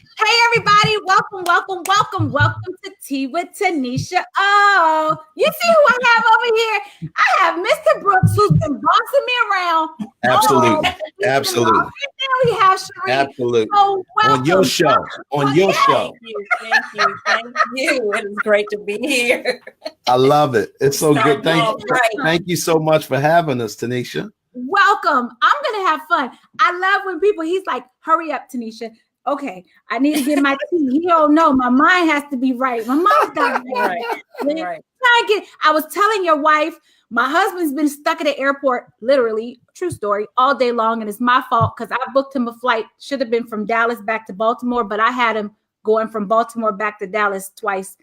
Hey, everybody. Welcome to Tea with Tuniscia O. You see who I have over here? I have Mr. Brooks, who's been bossing me around. Absolutely. We have Sheri. Absolutely. So on your show. Thank you. It is great to be here. I love it. It's so good. Thank you so much for having us, Tuniscia. Welcome. I'm going to have fun. I love when he's like, hurry up, Tuniscia. Okay, I need to get my tea. He don't know. My mind has to be right. My mind's got to be right. I was telling your wife, my husband's been stuck at the airport, literally, true story, all day long. And it's my fault because I booked him a flight. Should have been from Dallas back to Baltimore, but I had him going from Baltimore back to Dallas twice.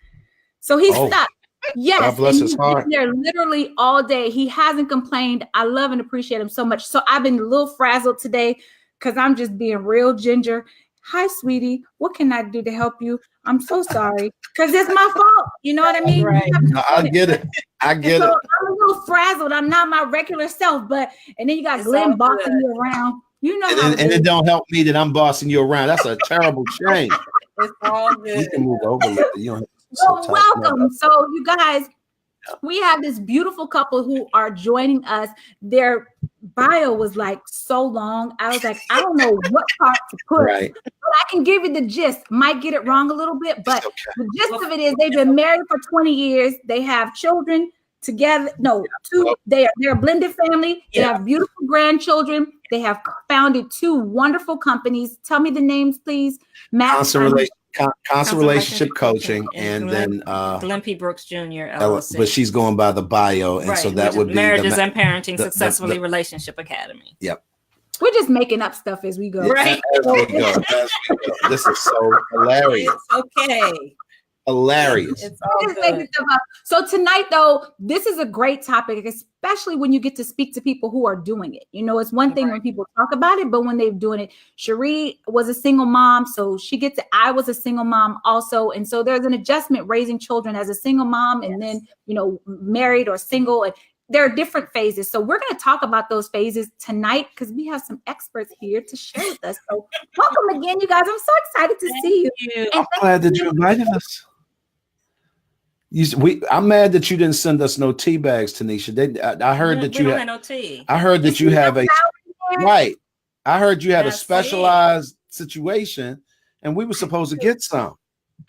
So he's stuck. Yes, God bless his heart. He's there literally all day. He hasn't complained. I love and appreciate him so much. So I've been a little frazzled today because I'm just being real ginger. Hi, sweetie. What can I do to help you? I'm so sorry because it's my fault. You know what I mean? Right. No, I get it. I'm a little frazzled. I'm not my regular self, and then you got Glenn bossing you around. You know, and it don't help me that I'm bossing you around. That's a terrible shame. It's all good. You can move over. You don't so welcome. So you guys, we have this beautiful couple who are joining us. Their bio was like so long. I was like, I don't know what part to put, but I can give you the gist. Might get it wrong a little bit, but the gist of it is they've been married for 20 years. They have children together. No, two. They're a blended family. They have beautiful grandchildren. They have founded two wonderful companies. Tell me the names, please. Constant relationship coaching, and then Glenn P. Brooks Jr. LLC. But she's going by the bio, and so that would be Marriages and Parenting Successfully Relationship Academy. Yep. We're just making up stuff as we go. Right. As we go. This is so hilarious. It's okay. Hilarious. It's all good. So tonight, though, this is a great topic, especially when you get to speak to people who are doing it. You know, it's one thing when people talk about it, but when they're doing it, Sheri was a single mom, so she gets it. I was a single mom also. And so there's an adjustment raising children as a single mom and then, you know, married or single. And there are different phases. So we're going to talk about those phases tonight because we have some experts here to share with us. So welcome again, you guys. I'm so excited to see you. I'm glad that you invited us. I'm mad that you didn't send us no tea bags, Tuniscia. I heard that you had no tea. I heard that you have I heard you had a specialized situation, and we were supposed to get some.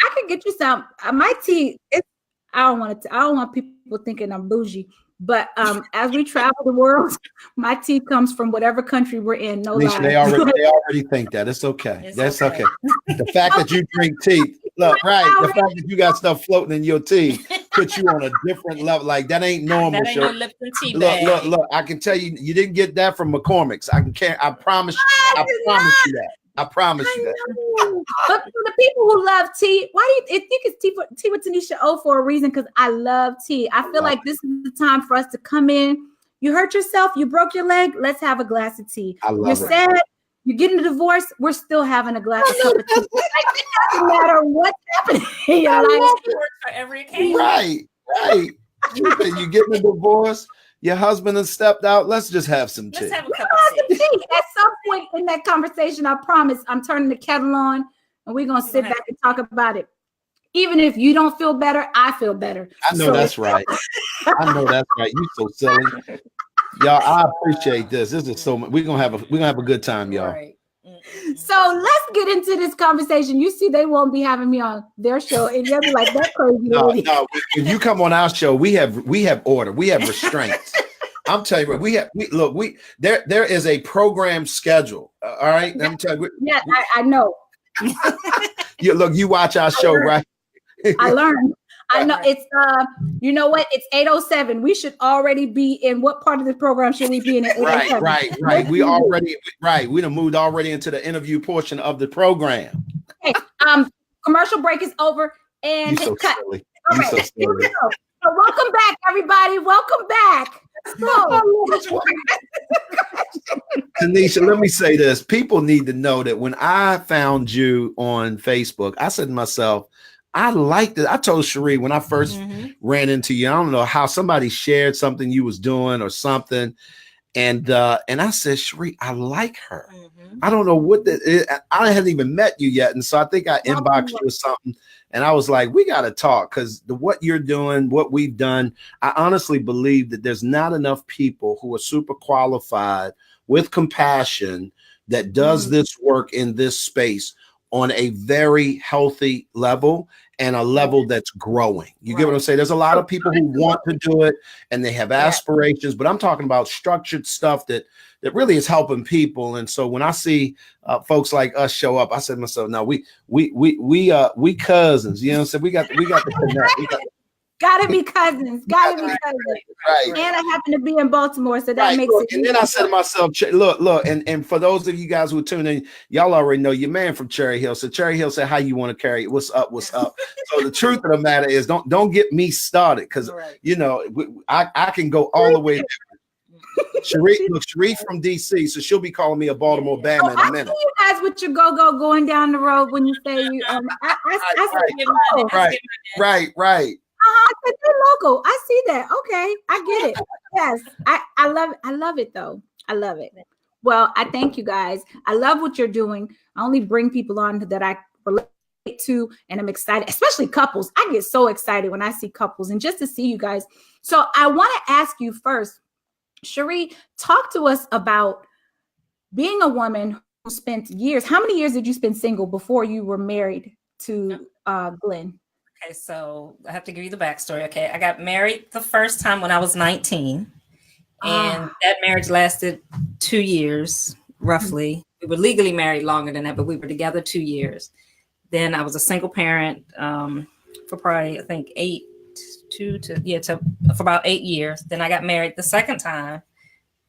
I could get you some. My tea. I don't want people thinking I'm bougie. But as we travel the world, my tea comes from whatever country we're in. No lie. They already think that. It's okay. That's okay. The fact that you drink tea, the fact that you got stuff floating in your tea puts you on a different level. Like that ain't normal. That ain't no Lipton tea bag. Look. I can tell you, you didn't get that from McCormick's. I promise you that. I promise you that. But for the people who love tea, why do you think it's tea with Tuniscia O for a reason? Because I love tea. I feel like this is the time for us to come in. You hurt yourself, you broke your leg, let's have a glass of tea. You're sad, you're getting a divorce, we're still having a glass of cup of tea. Like, it doesn't matter what's happening in your life. For every occasion. Right. You getting a divorce. Your husband has stepped out. Let's just have some tea. Let's have a cup of tea. At some point in that conversation, I promise I'm turning the kettle on and we're going to sit back and talk about it. Even if you don't feel better, I feel better. I know that's right. You so silly. Y'all, I appreciate this. This is so much. We're gonna have a good time, y'all. Right. So let's get into this conversation. You see, they won't be having me on their show, and they'll be like, "That crazy." No. When you come on our show, we have order, we have restraints. I'm telling you, there is a program schedule. All right, I'm telling you. Yeah, I know. You watch our show, right? I learned. I know it's you know what? It's 8:07. We should already be in what part of the program should we be in at 8:07? Right. We done moved already into the interview portion of the program. Okay. Commercial break is over and so cut. Silly. All right, so here we go. So welcome back, everybody. Welcome back. So, Tuniscia, let me say this. People need to know that when I found you on Facebook, I said to myself, I liked it. I told Sheri when I first ran into you, I don't know how somebody shared something you was doing or something. And I said, Sheri, I like her. I don't know what I hadn't even met you yet. And so I think I inboxed you or something. And I was like, we got to talk, because what you're doing, what we've done, I honestly believe that there's not enough people who are super qualified with compassion that does this work in this space on a very healthy level, and a level that's growing. You get what I'm saying? There's a lot of people who want to do it and they have aspirations, but I'm talking about structured stuff that really is helping people. And so when I see folks like us show up, I said to myself, no, we cousins. You know what I'm saying? We got to connect. Gotta be cousins. Gotta be cousins. Right. And I happen to be in Baltimore, so that makes it. And then I said to myself, look, and for those of you guys who are tuning in, y'all already know your man from Cherry Hill. So Cherry Hill said, how you want to carry it? What's up? So the truth of the matter is, don't get me started, because you know, I can go all the way. Sheri from DC, so she'll be calling me a Baltimore Bama in a minute. I see you guys with your go going down the road when you say you. Right. I said they're local. I see that. Okay, I get it. Yes, I love it. I love it though. I love it. Well, I thank you guys. I love what you're doing. I only bring people on that I relate to, and I'm excited, especially couples. I get so excited when I see couples, and just to see you guys. So I want to ask you first, Sheri, talk to us about being a woman who spent years. How many years did you spend single before you were married to Glenn? Okay, so I have to give you the backstory. Okay, I got married the first time when I was 19, and that marriage lasted 2 years, roughly. We were legally married longer than that, but we were together 2 years. Then I was a single parent for probably, I think, for about 8 years. Then I got married the second time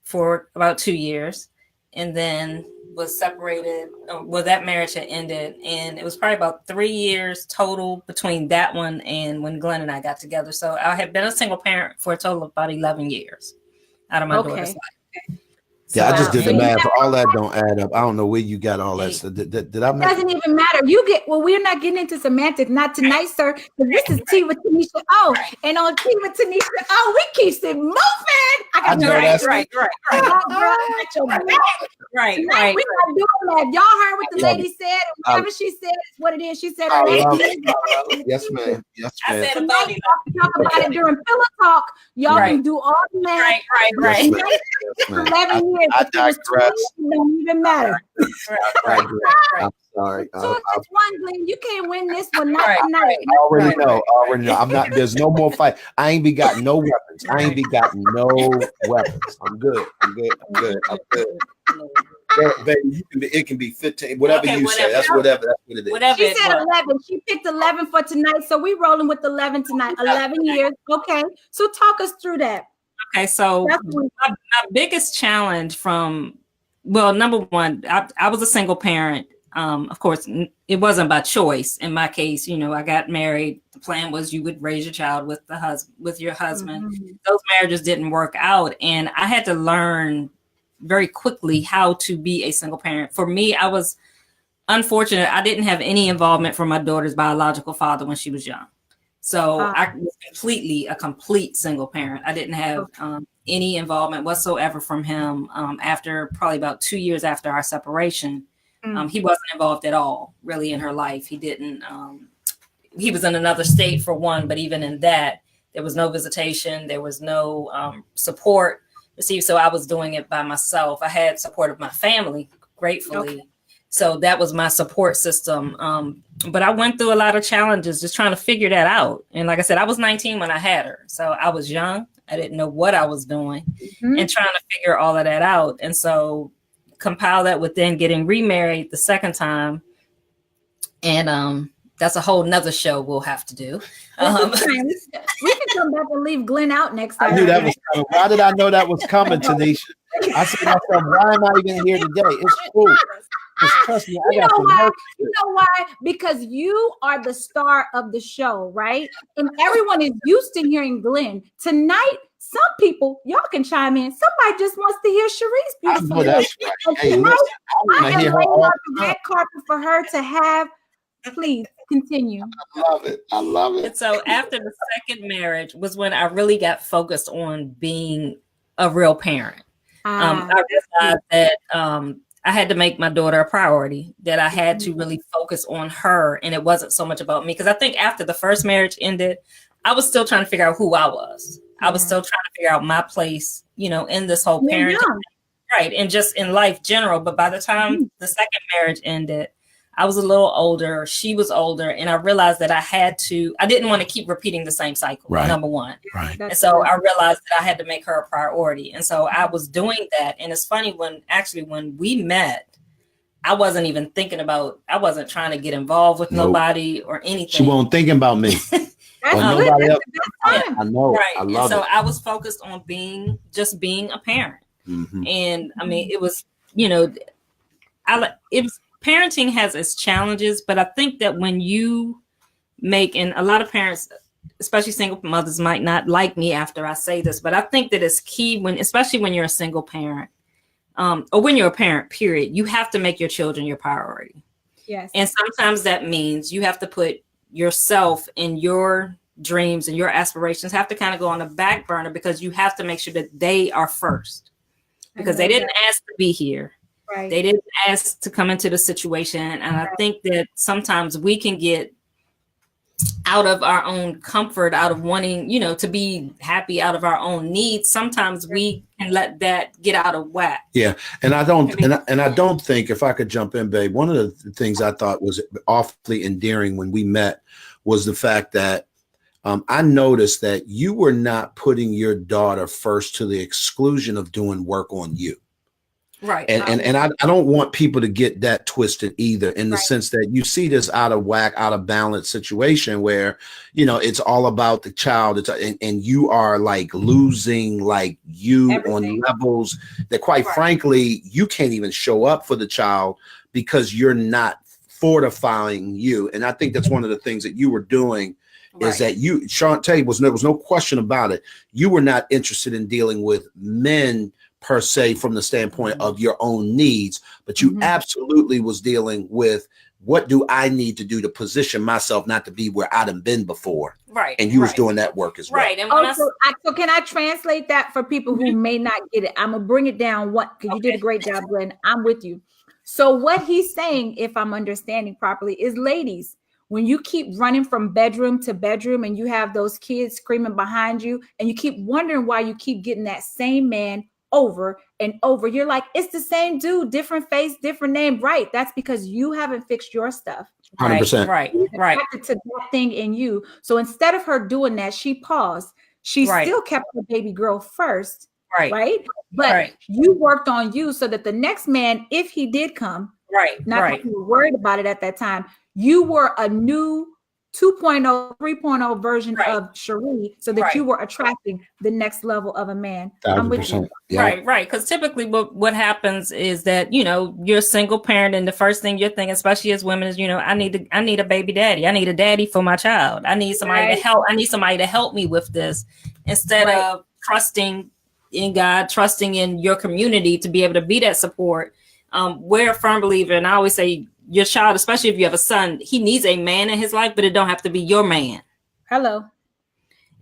for about 2 years, and then was separated. Well, that marriage had ended, and it was probably about 3 years total between that one and when Glenn and I got together. So I had been a single parent for a total of about 11 years out of my daughter's life. Yeah, I just did the math. All that don't add up. I don't know where you got all that. Did I make it? Doesn't even matter. We're not getting into semantics. Not tonight, sir. But this is Tea with Tuniscia O. And on Tea with Tuniscia O, we keep it moving. I got right. Right. Tonight, we're not doing that. Y'all heard what the lady said. Whatever she said is what it is. She said it. Yes, ma'am. I said tonight, talk about it during pillow talk. Y'all can do all the math. Right. 11 years. I digress. It don't even matter. Right. I'm sorry. So it's one, Glenn. You can't win this one. Not tonight. I already know. I'm not. There's no more fight. I ain't be got no weapons. I'm good. Baby, it can be 15. Whatever you say. That's what it is. She said 11. She picked 11 for tonight. So we rolling with 11 tonight. 11 years. Okay. So talk us through that. Okay, so my biggest challenge number one, I was a single parent. Of course, it wasn't by choice. In my case, I got married. The plan was you would raise your child with your husband. Mm-hmm. Those marriages didn't work out, and I had to learn very quickly how to be a single parent. For me, I was unfortunate. I didn't have any involvement from my daughter's biological father when she was young. So I was a complete single parent. I didn't have any involvement whatsoever from him after probably about 2 years after our separation. He wasn't involved at all, really, in her life. He didn't. He was in another state for one, but even in that, there was no visitation. There was no support received. So I was doing it by myself. I had support of my family, gratefully. Okay. So that was my support system. But I went through a lot of challenges just trying to figure that out. And like I said, I was 19 when I had her. So I was young. I didn't know what I was doing and trying to figure all of that out. And so compile that with then getting remarried the second time. And that's a whole nother show we'll have to do. We can come back and leave Glenn out next time. I knew that was coming. Why did I know that was coming, Tanisha? I said to myself, why am I even here today? It's cool. Trust me, you know why? Because you are the star of the show, right? And everyone is used to hearing Glenn. Tonight, some people, y'all can chime in. Somebody just wants to hear Sheri's beautiful voice. Hey, tonight, I am laying out the red carpet for her to have. Please continue. I love it. And so after the second marriage was when I really got focused on being a real parent. I realized that I had to make my daughter a priority, that I had to really focus on her, and it wasn't so much about me. Because I think after the first marriage ended, I was still trying to figure out who I was. I was still trying to figure out my place, in this whole parenting, right, and just in life general. But by the time the second marriage ended, I was a little older, she was older, and I realized that I didn't want to keep repeating the same cycle, number one. Right. And so I realized that I had to make her a priority. And so I was doing that. And it's funny, when we met, I wasn't even I wasn't trying to get involved with nobody or anything. She wasn't thinking about me. Nobody else. I know. Right. I love so it. I was focused on being a parent. Mm-hmm. And I mean, it was, parenting has its challenges, but I think that when you and a lot of parents, especially single mothers, might not like me after I say this, but I think that it's key especially when you're a single parent, or when you're a parent, period, you have to make your children your priority. Yes. And sometimes that means you have to put yourself and your dreams and your aspirations have to kind of go on the back burner, because you have to make sure that they are first, because they didn't ask to be here. Right. They didn't ask to come into the situation. And I think that sometimes we can get out of our own comfort, out of wanting, to be happy, out of our own needs. Sometimes we can let that get out of whack. Yeah. And I don't think, if I could jump in, babe, one of the things I thought was awfully endearing when we met was the fact that I noticed that you were not putting your daughter first to the exclusion of doing work on you. Right. And I don't want people to get that twisted either, in the sense that you see this out of whack, out of balance situation where, it's all about the child. And you are like losing everything on levels that, quite frankly, you can't even show up for the child because you're not fortifying you. And I think that's one of the things that you were doing. Is that you, Shantae, there was no question about it. You were not interested in dealing with men per se from the standpoint of your own needs, but you absolutely was dealing with, what do I need to do to position myself not to be where I done been before? Right. And you was doing that work as well. Right. And so can I translate that for people who may not get it? I'm gonna bring it down because you did a great job, Glenn. I'm with you. So what he's saying, if I'm understanding properly, is, ladies, when you keep running from bedroom to bedroom and you have those kids screaming behind you and you keep wondering why you keep getting that same man over and over, you're like, it's the same dude, different face, different name. Right. That's because you haven't fixed your stuff. 100%. Right. To that thing in you. So instead of her doing that, she paused. She still kept her baby girl first. Right. But you worked on you so that the next man, if he did come, not that you were worried about it at that time, you were a new 2.0, 3.0 version of Sheri, so that you were attracting the next level of a man. 100%. I'm with you. Yeah. Right. Because typically what happens is that, you're a single parent, and the first thing you're thinking, especially as women, is, I need a baby daddy. I need a daddy for my child. I need somebody to help. I need somebody to help me with this, instead of trusting in God, trusting in your community to be able to be that support. We're a firm believer, and I always say, your child, especially if you have a son, he needs a man in his life, but it don't have to be your man. Hello.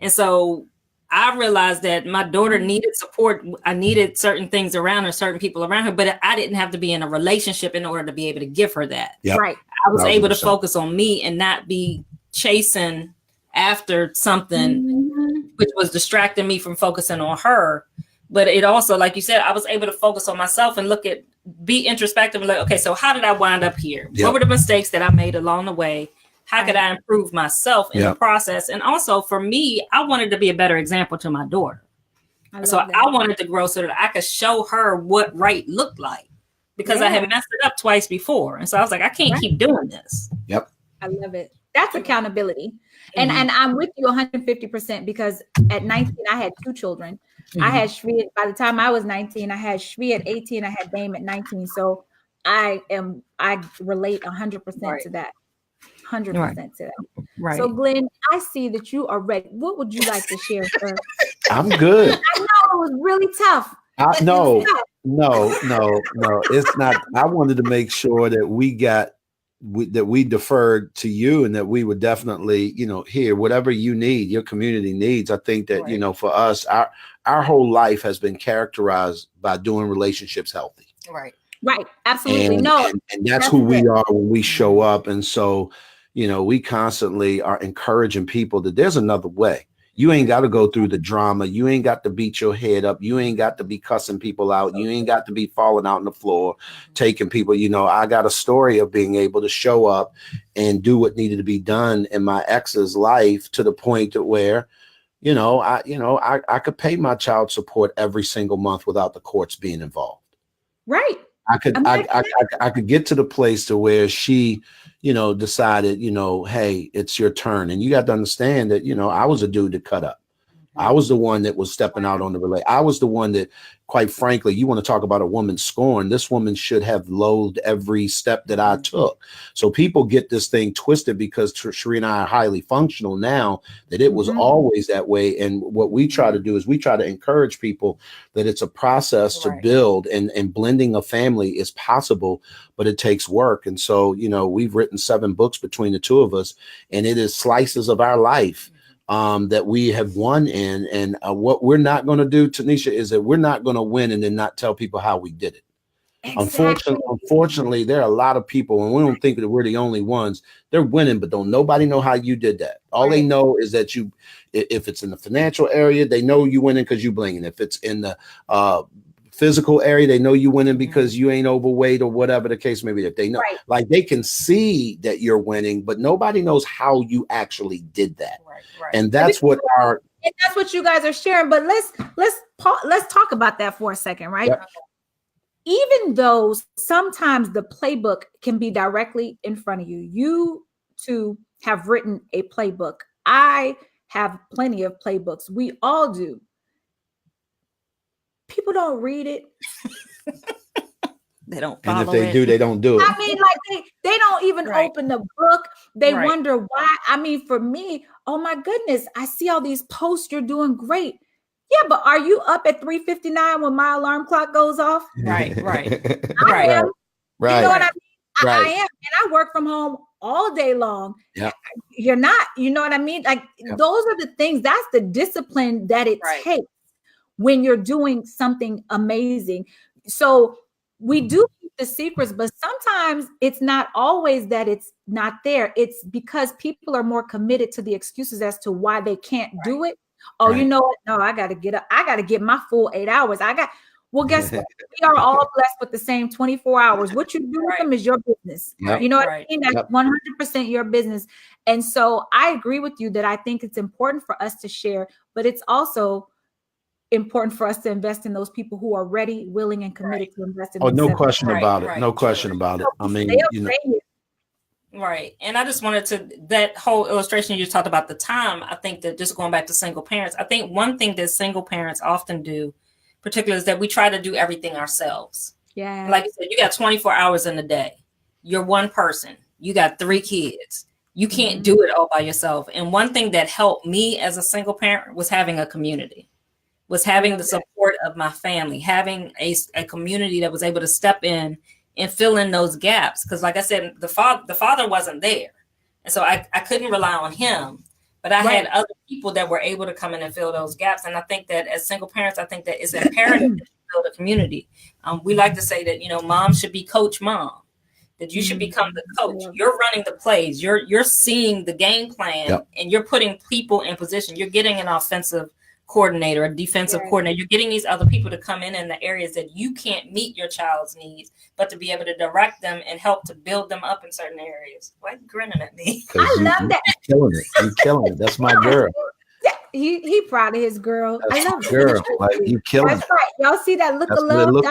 And so I realized that my daughter needed support. I needed certain things around her, certain people around her, but I didn't have to be in a relationship in order to be able to give her that. Yep. Right. I was able to focus on me and not be chasing after something which was distracting me from focusing on her. But it also, like you said, I was able to focus on myself and be introspective and okay, so how did I wind up here? What were the mistakes that I made along the way? How could I improve myself in the process? And also for me, I wanted to be a better example to my daughter. So I wanted to grow so that I could show her what right looked like, because I had messed it up twice before. And so I was like, I can't keep doing this. Yep. I love it. That's accountability. And I'm with you 150%, because at 19, I had 2 children. I had Shri by the time I was 19, I had Shri at 18, I had Dame at 19. So I relate 100% to that. 100% to that. Right. So Glenn, I see that you are ready. What would you like to share, sir? I'm good. I know it was really tough. No, it's not. I wanted to make sure that we got we deferred to you, and that we would definitely, hear whatever you need, your community needs. I think that, for us, our whole life has been characterized by doing relationships healthy. Right. Absolutely. And that's who we are when we show up. And so, we constantly are encouraging people that there's another way. You ain't got to go through the drama. You ain't got to beat your head up. You ain't got to be cussing people out. You ain't got to be falling out on the floor, taking people. I got a story of being able to show up and do what needed to be done in my ex's life, to the point to where, I could pay my child support every single month without the courts being involved. Right. I could get to the place to where she, decided, hey, it's your turn. And you got to understand that, I was a dude to cut up. I was the one that was stepping out on the relay. I was the one that, quite frankly, you want to talk about a woman scorned. This woman should have loathed every step that I took. So people get this thing twisted because Sheri and I are highly functional now, that it was always that way. And what we try to do is we try to encourage people that it's a process to build, and blending a family is possible, but it takes work. And so, we've written 7 books between the two of us, and it is slices of our life that we have won in. And what we're not going to do, Tuniscia, is that we're not going to win and then not tell people how we did it. Exactly. Unfortunately, there are a lot of people, and we don't think that we're the only ones. They're winning, but don't nobody know how you did that. All they know is that if it's in the financial area, they know you winning because you blinging. If it's in the physical area, they know you winning because you ain't overweight or whatever the case may be. If they know, like, they can see that you're winning, but nobody knows how you actually did that. And that's what that's what you guys are sharing. But let's talk about that for a second, right? Yep. Even though sometimes the playbook can be directly in front of you, you two have written a playbook. I have plenty of playbooks. We all do. People don't read it. They don't follow it. And if they do, they don't do it. I mean, like they don't even open the book. They wonder why. I mean, for me, oh my goodness, I see all these posts. You're doing great. Yeah, but are you up at 3:59 when my alarm clock goes off? Right. I am. Right. You know what I mean? I am. And I work from home all day long. Yeah. You're not, you know what I mean? Like those are the things, that's the discipline that it takes when you're doing something amazing. So we do keep the secrets, but sometimes it's not always that it's not there. It's because people are more committed to the excuses as to why they can't do it. Oh, you know what? No, I got to get up. I got to get my full 8 hours. Well, guess what? We are all blessed with the same 24 hours. What you do with them is your business. Yep. You know what I mean? That's 100% your business. And so I agree with you that I think it's important for us to share, but it's also important for us to invest in those people who are ready, willing, and committed to invest in no question about it. No question about it. I mean, Right. And I just wanted to, that whole illustration you talked about the time, I think that just going back to single parents, I think one thing that single parents often do, particularly, is that we try to do everything ourselves. Yeah. Like you said, you got 24 hours in a day. You're one person. You got 3 kids. You can't do it all by yourself. And one thing that helped me as a single parent was having a community, was having the support of my family, having a community that was able to step in and fill in those gaps. Because like I said, the father wasn't there. And so I couldn't rely on him, but I had other people that were able to come in and fill those gaps. And I think that as single parents, I think that it's imperative to build a community. We like to say that, mom should be coach mom, that you should become the coach. You're running the plays. You're seeing the game plan and you're putting people in position. You're getting an offensive coordinator, a defensive coordinator. You're getting these other people to come in the areas that you can't meet your child's needs, but to be able to direct them and help to build them up in certain areas. Why are you grinning at me? I love that. You're killing it. That's my girl. Yeah, he proud of his girl. That's I love girl. Like, you killing That's right. Y'all see that look of love?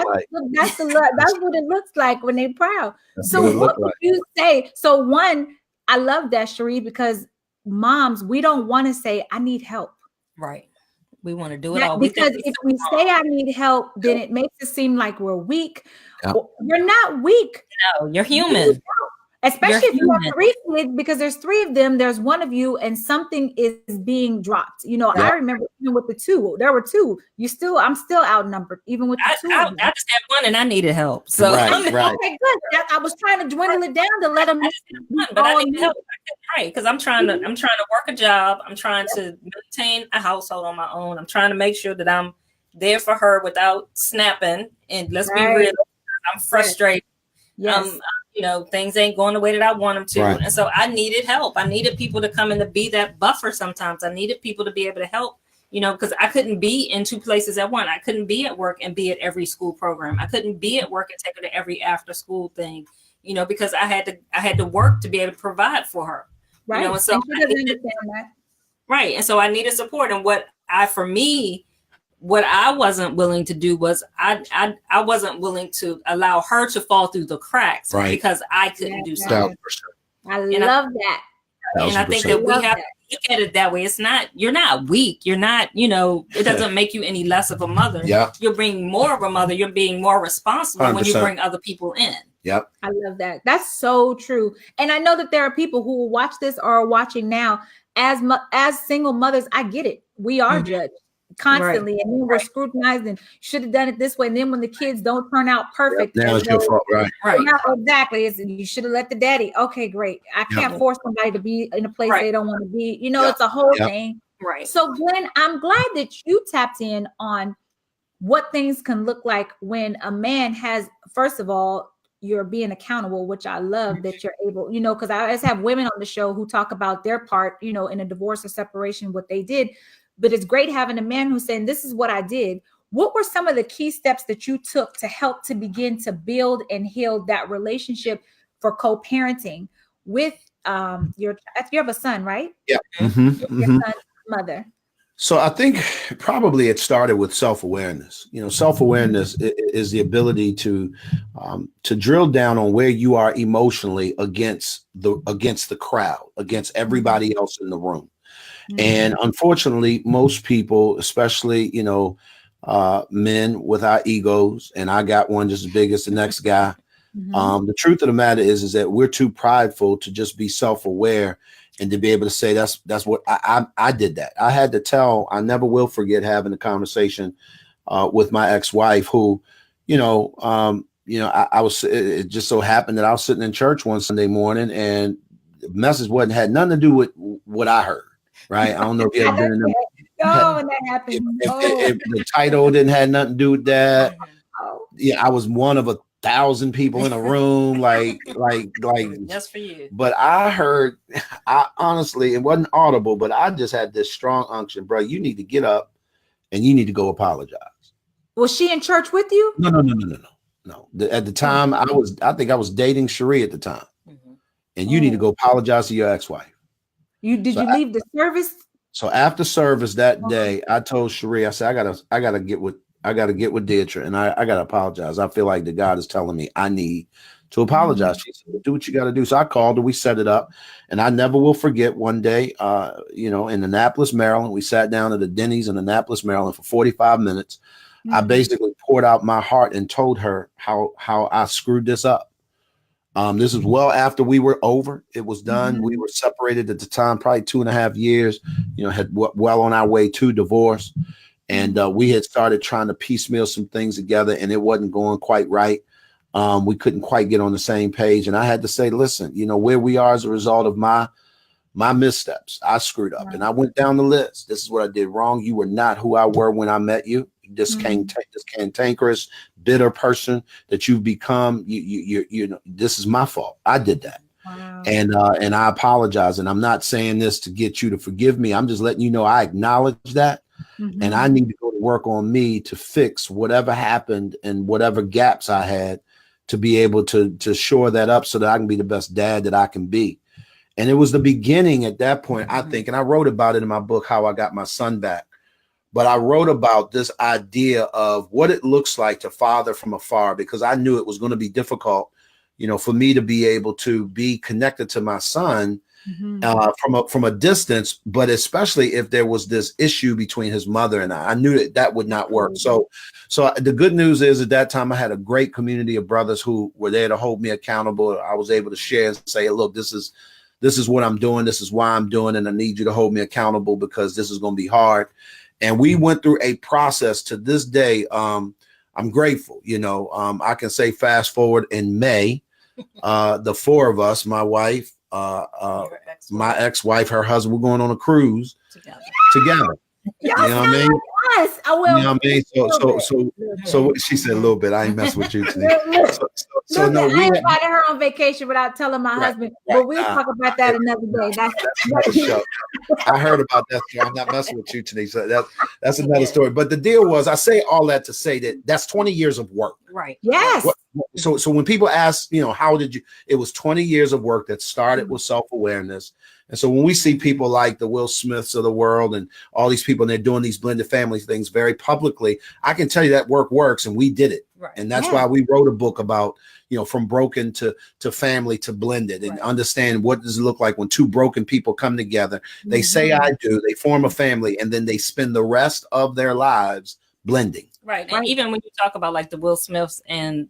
That's the love. That's what it looks like when they proud. So what would you say? So one, I love that, Sheri, because moms, we don't want to say, I need help. Right. We want to do it all. Because if we say I need help, then it makes it seem like we're weak. You're not weak. No, you're human. Especially if you have 3 kids, because there's 3 of them, there's one of you, and something is being dropped. You know, I remember even with the 2, there were 2. I'm still outnumbered, even with the 2. I just had one, and I needed help. So okay, good. I was trying to dwindle it down to let them. But I needed help. Right, because I'm trying to work a job. I'm trying to maintain a household on my own. I'm trying to make sure that I'm there for her without snapping. And let's be real, I'm frustrated. Yes. You know, things ain't going the way that I want them to. Right. And so I needed help. I needed people to come in to be that buffer sometimes. I needed people to be able to help, you know, because I couldn't be in 2 places at once. I couldn't be at work and be at every school program. I couldn't be at work and take her to every after school thing, you know, because I had to work to be able to provide for her. Right. You know, and so right. And so I needed support. And what I wasn't willing to do was I wasn't willing to allow her to fall through the cracks because I couldn't do something. I love that. And I think that we have to look at it that way. It's not, you're not weak. You're not, you know, it doesn't make you any less of a mother. Yeah. You're being more of a mother. You're being more responsible 100%. When you bring other people in. Yep. I love that. That's so true. And I know that there are people who will watch this or are watching now as single mothers. I get it. We are judged constantly, and then we're scrutinized and should have done it this way. And then when the kids don't turn out perfect, now it's your fault, right? Exactly. You should have let the daddy. Okay, great. I can't force somebody to be in a place they don't want to be. You know, it's a whole thing. Right. So Glenn, I'm glad that you tapped in on what things can look like when a man has, first of all, you're being accountable, which I love that you're able, you know, because I always have women on the show who talk about their part, you know, in a divorce or separation, what they did. But it's great having a man who's saying, this is what I did. What were some of the key steps that you took to help to begin to build and heal that relationship for co-parenting with you have a son, right? Yeah. Your son's mother. So I think probably it started with self-awareness. You know, self-awareness is the ability to drill down on where you are emotionally against the crowd, against everybody else in the room. And unfortunately, most people, especially, you know, men with our egos, and I got one just as big as the next guy. The truth of the matter is that we're too prideful to just be self-aware and to be able to say that's what I did that. I had to tell. I never will forget having a conversation with my ex-wife, who, I was. It just so happened that I was sitting in church one Sunday morning, and the message had nothing to do with what I heard. Right. I don't know if you ever been in them. And that happened. If the title didn't have nothing to do with that. Yeah, I was one of 1,000 people in a room, like just for you. But I honestly, it wasn't audible, but I just had this strong unction, bro. You need to get up and you need to go apologize. Was she in church with you? No. At the time, I think I was dating Sheri at the time, and you need to go apologize to your ex-wife. Did you leave the service? So after service that day, I told Sheri, I said, I gotta get with Deidre, and I gotta apologize. I feel like the God is telling me I need to apologize. She said, do what you gotta do. So I called her, we set it up, and I never will forget one day, in Annapolis, Maryland, we sat down at the Denny's in Annapolis, Maryland for 45 minutes. I basically poured out my heart and told her how I screwed this up. This is well after we were over. It was done. We were separated at the time, probably 2.5 years, had well on our way to divorce. And we had started trying to piecemeal some things together, and it wasn't going quite right. We couldn't quite get on the same page. And I had to say, listen, where we are as a result of my missteps, I screwed up. And I went down the list. This is what I did wrong. You were not who I were when I met you. This cantankerous, bitter person that you've become. This is my fault. I did that. Wow. And I apologize. And I'm not saying this to get you to forgive me. I'm just letting you know I acknowledge that. And I need to go to work on me to fix whatever happened and whatever gaps I had to be able to shore that up so that I can be the best dad that I can be. And it was the beginning at that point, I think, and I wrote about it in my book, How I Got My Son Back. But I wrote about this idea of what it looks like to father from afar, because I knew it was going to be difficult for me to be able to be connected to my son from a distance, but especially if there was this issue between his mother and I knew that would not work. So the good news is at that time I had a great community of brothers who were there to hold me accountable. I was able to share and say, look, this is what I'm doing. This is why I'm doing, and I need you to hold me accountable because this is going to be hard. And we went through a process to this day. I'm grateful. I can say fast forward in May, the four of us, my wife, my ex-wife, her husband, we're going on a cruise together. You know what I mean? Yes, I will. You know what I mean? So she said a little bit. I ain't mess with you today. So no, I invited her on vacation without telling my husband, but we'll talk about that another day. That's another show. I heard about that. So I'm not messing with you today. So that's another story. But the deal was, I say all that to say that that's 20 years of work. Right. Yes. So when people ask, how did you? It was 20 years of work that started with self-awareness. And so when we see people like the Will Smiths of the world and all these people, and they're doing these blended family things very publicly, I can tell you that work works, and we did it. Right. And that's why we wrote a book about, from broken to family to blended, and understand what does it look like when two broken people come together. They say I do, they form a family, and then they spend the rest of their lives blending. Right. And even when you talk about like the Will Smiths and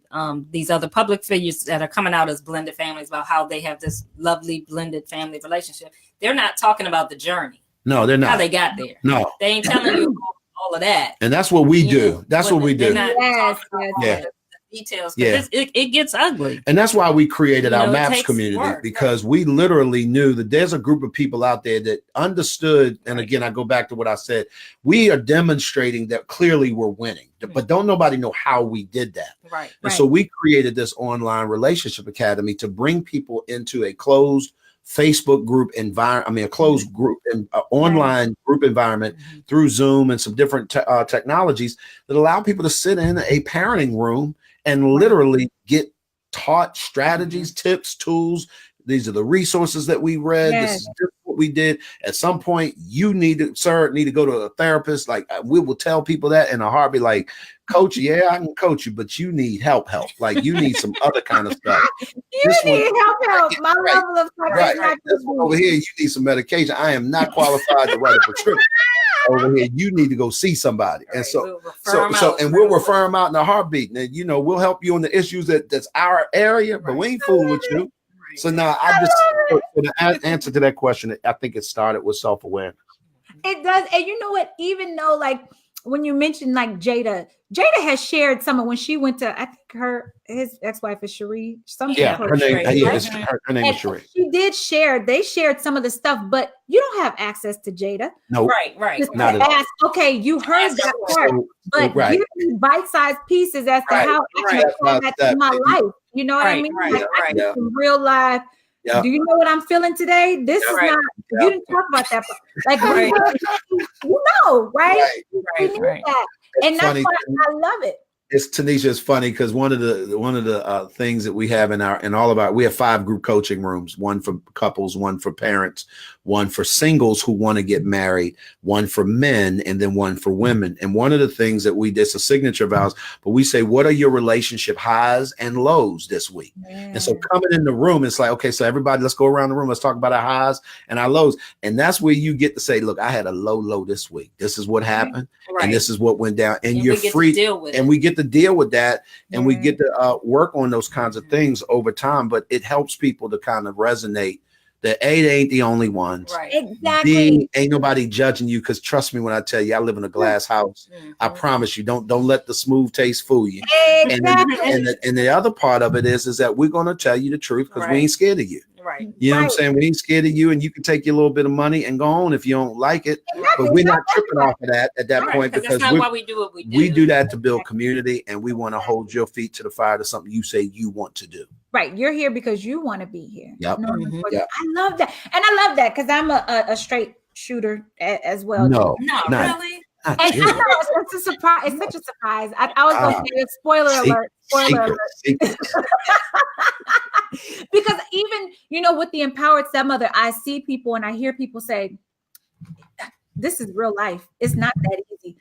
these other public figures that are coming out as blended families, about how they have this lovely blended family relationship, they're not talking about the journey. No, they're not. How they got there. No. They ain't telling you all of that. And that's what we do. That's what we do. Yes. Details. Yeah. It gets ugly. And that's why we created our MAPS community, because we literally knew that there's a group of people out there that understood. And again, I go back to what I said. We are demonstrating that clearly we're winning, but don't nobody know how we did that. Right. And so we created this online relationship academy to bring people into a closed Facebook group environment, a closed group and online group environment through Zoom and some different technologies that allow people to sit in a parenting room and literally get taught strategies, tips, tools. These are the resources that we read. This is what we did. At some point, you need to go to a therapist. Like, we will tell people that in a heartbeat, like, coach, I can coach you, but you need help. Like, you need some other kind of stuff. You need help. My level of this one over here, you need some medication. I am not qualified to write a prescription. Over here, you need to go see somebody. And so we'll refer them out in a heartbeat. And we'll help you on the issues that's our area, but we ain't fooling with you. So now for the answer to that question, I think it started with self-awareness. It does. And you know what? Even though, like, when you mentioned like Jada has shared some of when she went to, I think his ex-wife is Sheri. Her name is Sheri. She did share. They shared some of the stuff, but you don't have access to Jada. No, right. Just not ask. Okay, you heard that part, but give me bite-sized pieces as to how I can apply that to my life. You know what I mean? Like, I get some real life. Yeah. Do you know what I'm feeling today? This is not. You didn't talk about that. Like, right. Right? That. And that's why I love it. Tuniscia, is funny because one of the things that we have we have 5 group coaching rooms, one for couples, one for parents, one for singles who want to get married, one for men, and then one for women. And one of the things that it's a signature of ours, but we say, what are your relationship highs and lows this week? And so coming in the room, it's like, okay, so everybody, let's go around the room. Let's talk about our highs and our lows. And that's where you get to say, look, I had a low this week. This is what happened. And this is what went down. And you're free. And we get to deal with that. And we get to work on those kinds of things over time. But it helps people to kind of resonate that A, they ain't the only ones. Right. Exactly. B, ain't nobody judging you, because trust me when I tell you, I live in a glass house. I promise you, don't let the smooth taste fool you. Exactly. And the other part of it is that we're going to tell you the truth because we ain't scared of you. Right. You know what I'm saying? We ain't scared of you, and you can take your little bit of money and go on if you don't like it. But we're not tripping off of that at that point, because that's not why we do what we do. We do that to build community, and we want to hold your feet to the fire to something you say you want to do. Right. You're here because you want to be here. Yep. Yep. I love that. And I love that because I'm a straight shooter as well. No, really? And I know it's a surprise. It's such a surprise. I was going to say spoiler alert. Because even, with the Empowered Stepmother, I see people and I hear people say, this is real life. It's not that easy.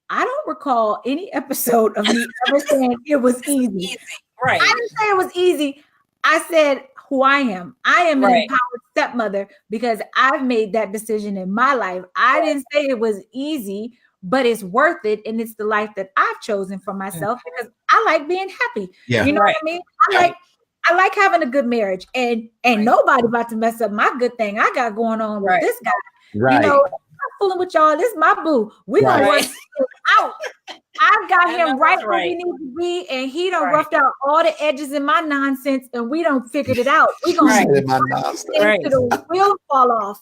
I don't recall any episode of me ever saying it was easy. Right. I didn't say it was easy. I said who I am. I am an empowered stepmother because I've made that decision in my life. I didn't say it was easy, but it's worth it. And it's the life that I've chosen for myself because I like being happy. Yeah. You know what I mean? I like having a good marriage, and ain't nobody about to mess up my good thing I got going on with this guy. Right. You know, I'm fooling with y'all. This is my boo. We gonna work this out. I've got him right where we need to be, and he done roughed out all the edges in my nonsense, and we done figured it out. We gonna the wheel fall off.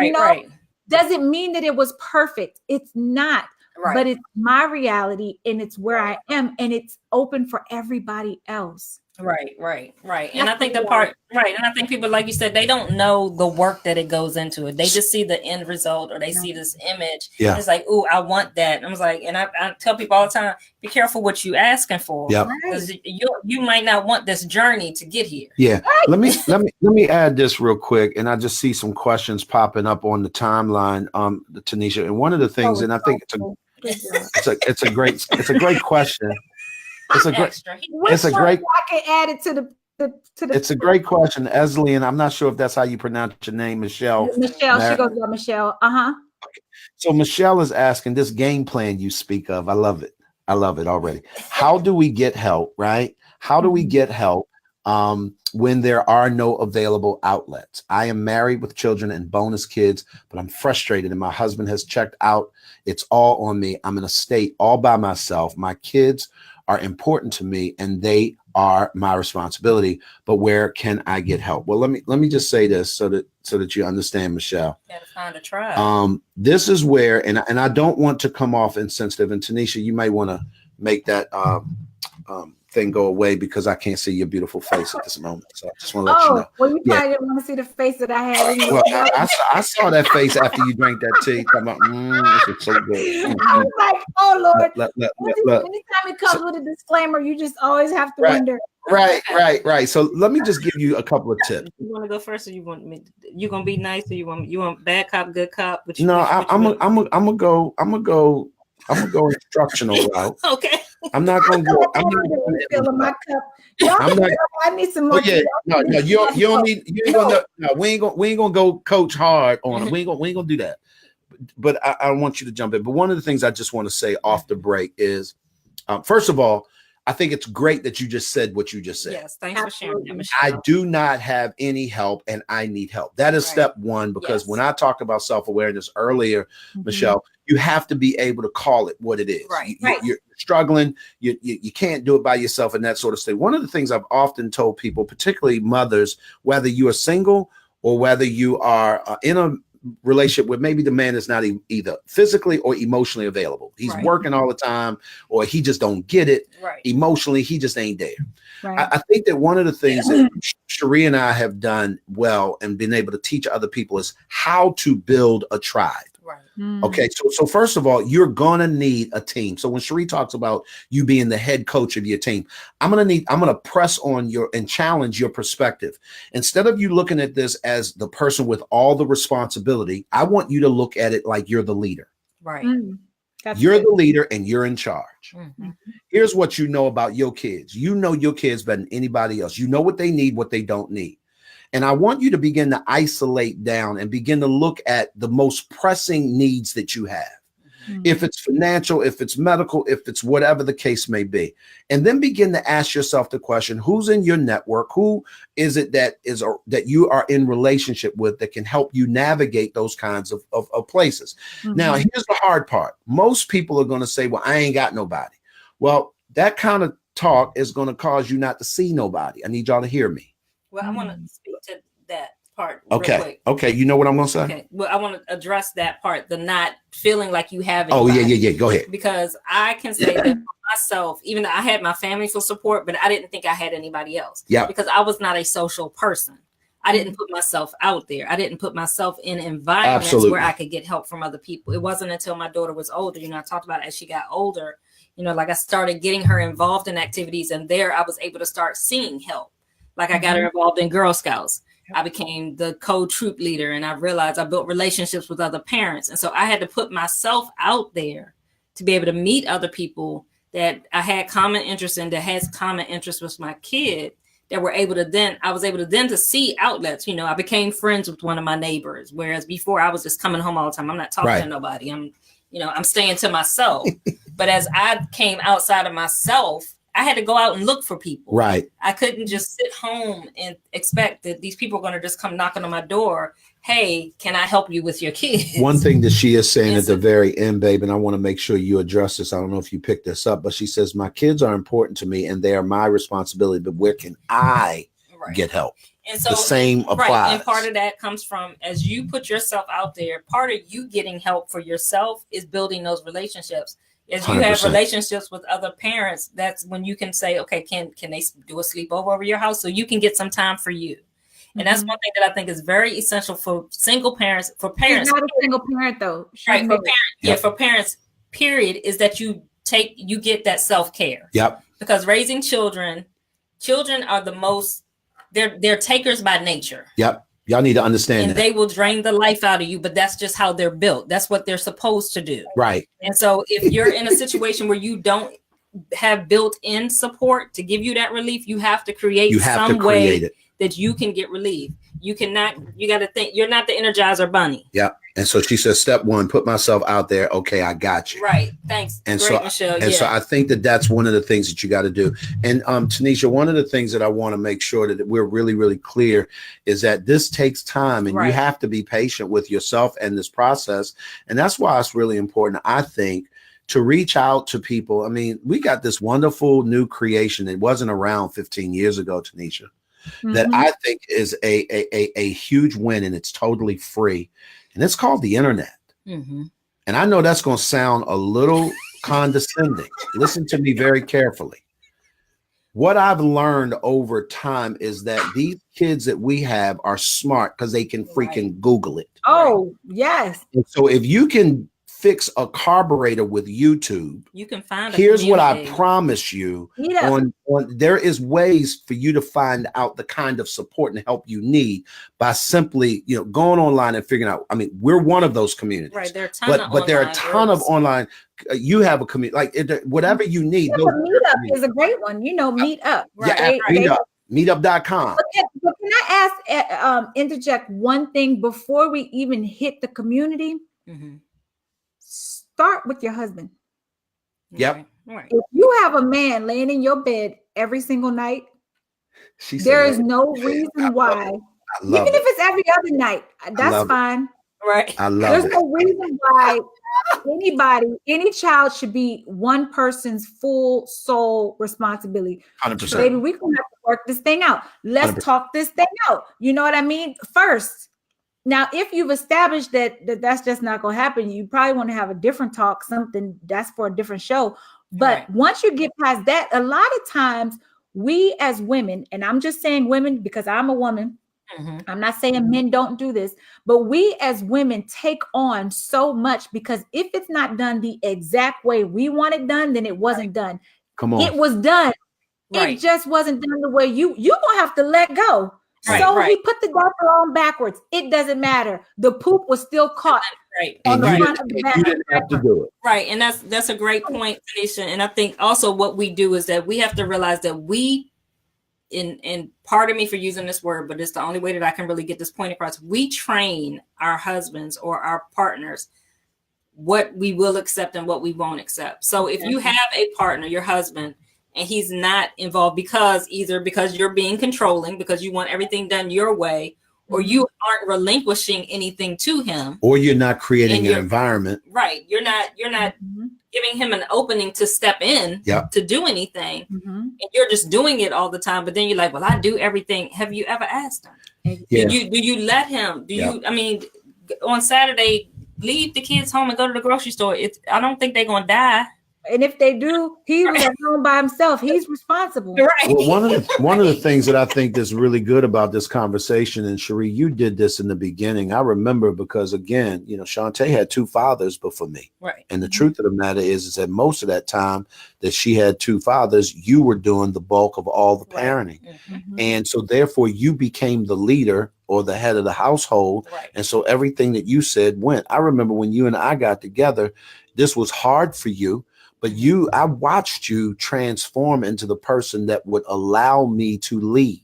You know, doesn't mean that it was perfect. It's not. But it's my reality, and it's where I am, and it's open for everybody else. Right. And I think and I think people, like you said, they don't know the work that it goes into it. They just see the end result, or they see this image. Yeah. It's like, oh, I want that. And I was like, and I tell people all the time, be careful what you asking for. Yeah. Because you might not want this journey to get here. Yeah. Let me add this real quick. And I just see some questions popping up on the timeline, Tuniscia. And one of the things, and I think it's a great question. It's a great. I can add it to the. It's a great question, Esley, and I'm not sure if that's how you pronounce your name, Michelle. Michelle, she goes by Michelle. Okay. So Michelle is asking this game plan you speak of. I love it. Already. How do we get help? Right? How do we get help when there are no available outlets? I am married with children and bonus kids, but I'm frustrated, and my husband has checked out. It's all on me. I'm in a state all by myself. My kids are important to me, and they are my responsibility. But where can I get help? Well, let me just say this so that you understand, Michelle. You gotta find a tribe. This is where, and I don't want to come off insensitive. And Tuniscia, you may want to make that thing go away because I can't see your beautiful face at this moment. So I just want to let you know. Well, you probably didn't want to see the face that I had. Well, I saw that face after you drank that tea. I'm like, this is so good. I was like, oh Lord. Anytime it comes with a disclaimer, you just always have to wonder. Right. So let me just give you a couple of tips. You want to go first, or you want me? You gonna be nice, or you want bad cop, good cop? I'm gonna go instructional route. Okay. I'm not gonna go. I'm not filling my cup. I need some more. Oh, yeah. No, you don't need. You ain't gonna. No, we ain't gonna go coach hard on it. We ain't gonna do that. But I want you to jump in. But one of the things I just want to say off the break is, first of all, I think it's great that you just said what you just said. Yes, thanks for sharing that, Michelle. I do not have any help, and I need help. That is step one, because when I talked about self-awareness earlier, Michelle, you have to be able to call it what it is. You're struggling. You can't do it by yourself and that sort of thing. One of the things I've often told people, particularly mothers, whether you are single or whether you are in a relationship where maybe the man is not either physically or emotionally available. He's working all the time, or he just don't get it. Emotionally, he just ain't there. I think that one of the things that Sheri and I have done well and been able to teach other people is how to build a tribe. Okay, so first of all, you're gonna need a team. So when Sheri talks about you being the head coach of your team, I'm gonna press on and challenge your perspective. Instead of you looking at this as the person with all the responsibility, I want you to look at it like you're the leader. You're the leader and you're in charge. Here's what you know about your kids. You know your kids better than anybody else. You know what they need, what they don't need. And I want you to begin to isolate down and begin to look at the most pressing needs that you have. If it's financial, if it's medical, if it's whatever the case may be. And then begin to ask yourself the question, who's in your network? Who is it that you are in relationship with that can help you navigate those kinds of places? Now, here's the hard part. Most people are going to say, well, I ain't got nobody. Well, that kind of talk is going to cause you not to see nobody. I need y'all to hear me. Well, I want to speak to that part. Okay. Real quick. Okay. You know what I'm going to say? Okay. Well, I want to address that part, the not feeling like you have it. Oh, yeah. Go ahead. Because I can say that for myself, even though I had my family for support, but I didn't think I had anybody else. Yeah. Because I was not a social person. I didn't put myself out there. I didn't put myself in environments where I could get help from other people. It wasn't until my daughter was older, I talked about it as she got older, like I started getting her involved in activities, and there I was able to start seeing help. Like I got her involved in Girl Scouts. I became the co-troop leader, and I realized I built relationships with other parents. And so I had to put myself out there to be able to meet other people that I had common interest in, that has common interest with my kid, that were able to I was able to to see outlets. You know, I became friends with one of my neighbors, whereas before I was just coming home all the time. I'm not talking to nobody. I'm staying to myself. But as I came outside of myself, I had to go out and look for people. Right. I couldn't just sit home and expect that these people are going to just come knocking on my door. Hey, can I help you with your kids? One thing that she is saying at the very end, babe, and I want to make sure you address this. I don't know if you picked this up, but she says, my kids are important to me and they are my responsibility, but where can I get help? And so the same applies. Right. And part of that comes from, as you put yourself out there, part of you getting help for yourself is building those relationships. As you 100%. Have relationships with other parents, that's when you can say, okay, can they do a sleepover over your house so you can get some time for you? And that's one thing that I think is very essential for single parents. For parents, she's not a single parent though. Right? For parents, for parents, period, is that you get that self-care. Yep. Because raising children are the most. They're takers by nature. Yep. Y'all need to understand and they will drain the life out of you, but that's just how they're built. That's what they're supposed to do. Right. And so if you're in a situation where you don't have built-in support to give you that relief, you have to create some way that you can get relief. You got to think you're not the Energizer Bunny. Yeah. And so she says, step one, put myself out there. Okay, I got you. Right. Thanks. And Great, Michelle. So I think that's one of the things that you got to do. And Tanisha, one of the things that I want to make sure that we're really, really clear is that this takes time and you have to be patient with yourself and this process. And that's why it's really important, I think, to reach out to people. I mean, we got this wonderful new creation. It wasn't around 15 years ago, Tanisha, that I think is a huge win, and it's totally free. And it's called the internet. And I know that's going to sound a little condescending. Listen to me very carefully. What I've learned over time is that these kids that we have are smart because they can freaking Google it. Oh, yes. And so if you can fix a carburetor with YouTube, you can find. Here's what I promise you: there is ways for you to find out the kind of support and help you need by simply, going online and figuring out. I mean, we're one of those communities, right? There are a ton of online. You have a community, like whatever you need. Meetup is a great one. Meetup, right? Yeah, Meetup.com. But can I ask, interject one thing before we even hit the community? Start with your husband. Yep. Right. If you have a man laying in your bed every single night, there is no reason why. Even if it's every other night, that's fine. Right. There's no reason why any child should be one person's full soul responsibility. 100%. Baby, we're gonna have to work this thing out. Let's 100%. Talk this thing out. You know what I mean? First. Now, if you've established that's just not going to happen, you probably want to have a different talk, something that's for a different show. But once you get past that, a lot of times we as women, and I'm just saying women because I'm a woman, I'm not saying men don't do this, but we as women take on so much because if it's not done the exact way we want it done, then it wasn't done. Come on. It was done. It just wasn't done the way you're going to have to let go. He put the diaper on backwards. It doesn't matter. The poop was still caught. And you didn't have to do it. Right. And that's a great point, Tanisha. And I think also what we do is that we have to realize that and pardon me for using this word, but it's the only way that I can really get this point across. We train our husbands or our partners what we will accept and what we won't accept. So if you have a partner, your husband, and he's not involved because you're being controlling, because you want everything done your way, or you aren't relinquishing anything to him, or you're not creating an environment. Right. You're not giving him an opening to step in to do anything. And you're just doing it all the time. But then you're like, well, I do everything. Have you ever asked him? Yeah. Do you let him? On Saturday, leave the kids home and go to the grocery store. I don't think they're going to die. And if they do, he was at home by himself. He's responsible. Right. Well, one of the things that I think that's really good about this conversation, and Sheri, you did this in the beginning. I remember because, again, Shantae had two fathers before me. Right. And the truth of the matter is that most of that time that she had two fathers, you were doing the bulk of all the parenting. And so therefore you became the leader or the head of the household. Right. And so everything that you said went. I remember when you and I got together, this was hard for you. but I watched you transform into the person that would allow me to lead.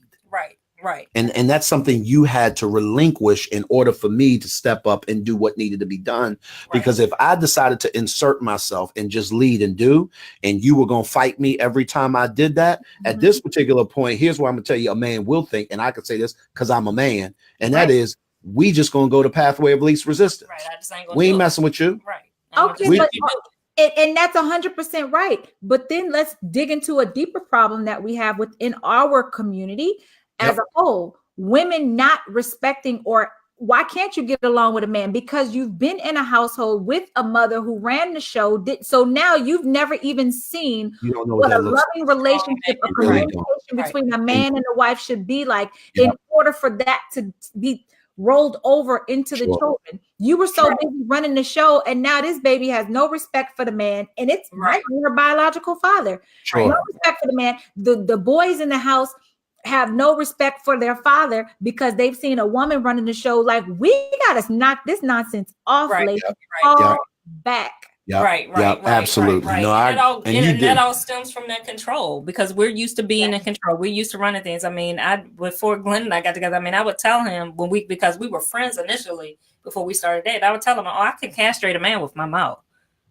Right. And that's something you had to relinquish in order for me to step up and do what needed to be done. Because if I decided to insert myself and just lead and do, and you were going to fight me every time I did that, at this particular point, here's what I'm going to tell you a man will think, and I can say this because I'm a man, and that is, we just going to go the pathway of least resistance. Right. I just ain't gonna we ain't messing with you. Right. Okay, and that's 100% right. But then let's dig into a deeper problem that we have within our community as a whole. Women not respecting, or why can't you get along with a man? Because you've been in a household with a mother who ran the show. So now you've never even seen what a loving relationship, a communication between a man and a wife should be like in order for that to be rolled over into the children. You were so busy running the show, and now this baby has no respect for the man, and it's her biological father. No respect for the man. The boys in the house have no respect for their father because they've seen a woman running the show. Like, we gotta knock this nonsense off, ladies. Back. Right. Absolutely. Right. No, that all stems from that control, because we're used to being in control. We're used to running things. I mean, before Glenn and I got together, I would tell him because we were friends initially before we started dating, I would tell him, I can castrate a man with my mouth.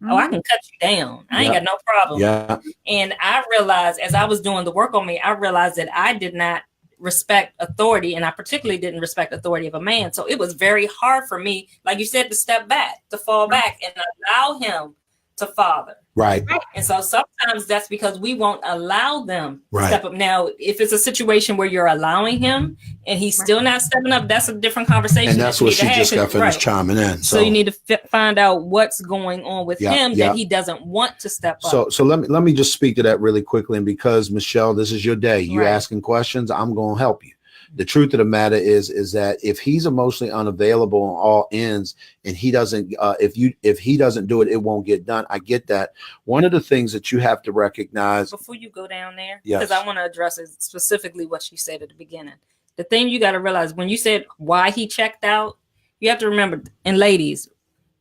Oh, I can cut you down. I ain't got no problem. Yeah. And I realized as I was doing the work on me, I realized that I did not respect authority, and I particularly didn't respect authority of a man. So it was very hard for me, like you said, to step back, to fall back and allow him to father. Right. And so sometimes that's because we won't allow them to step up. Now, if it's a situation where you're allowing him and he's still not stepping up, that's a different conversation. And that's what she just got finished chiming in. So you need to find out what's going on with him that he doesn't want to step up. So let me just speak to that really quickly. And because, Michelle, this is your day, you asking questions, I'm going to help you. The truth of the matter is that if he's emotionally unavailable on all ends, and he doesn't, if he doesn't do it, it won't get done. I get that. One of the things that you have to recognize before you go down there, because I want to address it specifically what you said at the beginning. The thing you got to realize when you said why he checked out, you have to remember, and ladies,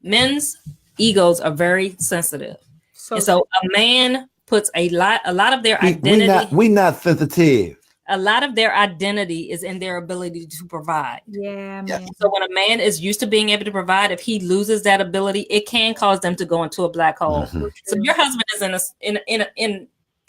men's egos are very sensitive, and so a man puts a lot of their identity. We not sensitive. A lot of their identity is in their ability to provide. Yeah, man. So when a man is used to being able to provide, if he loses that ability, it can cause them to go into a black hole. Mm-hmm. So your husband is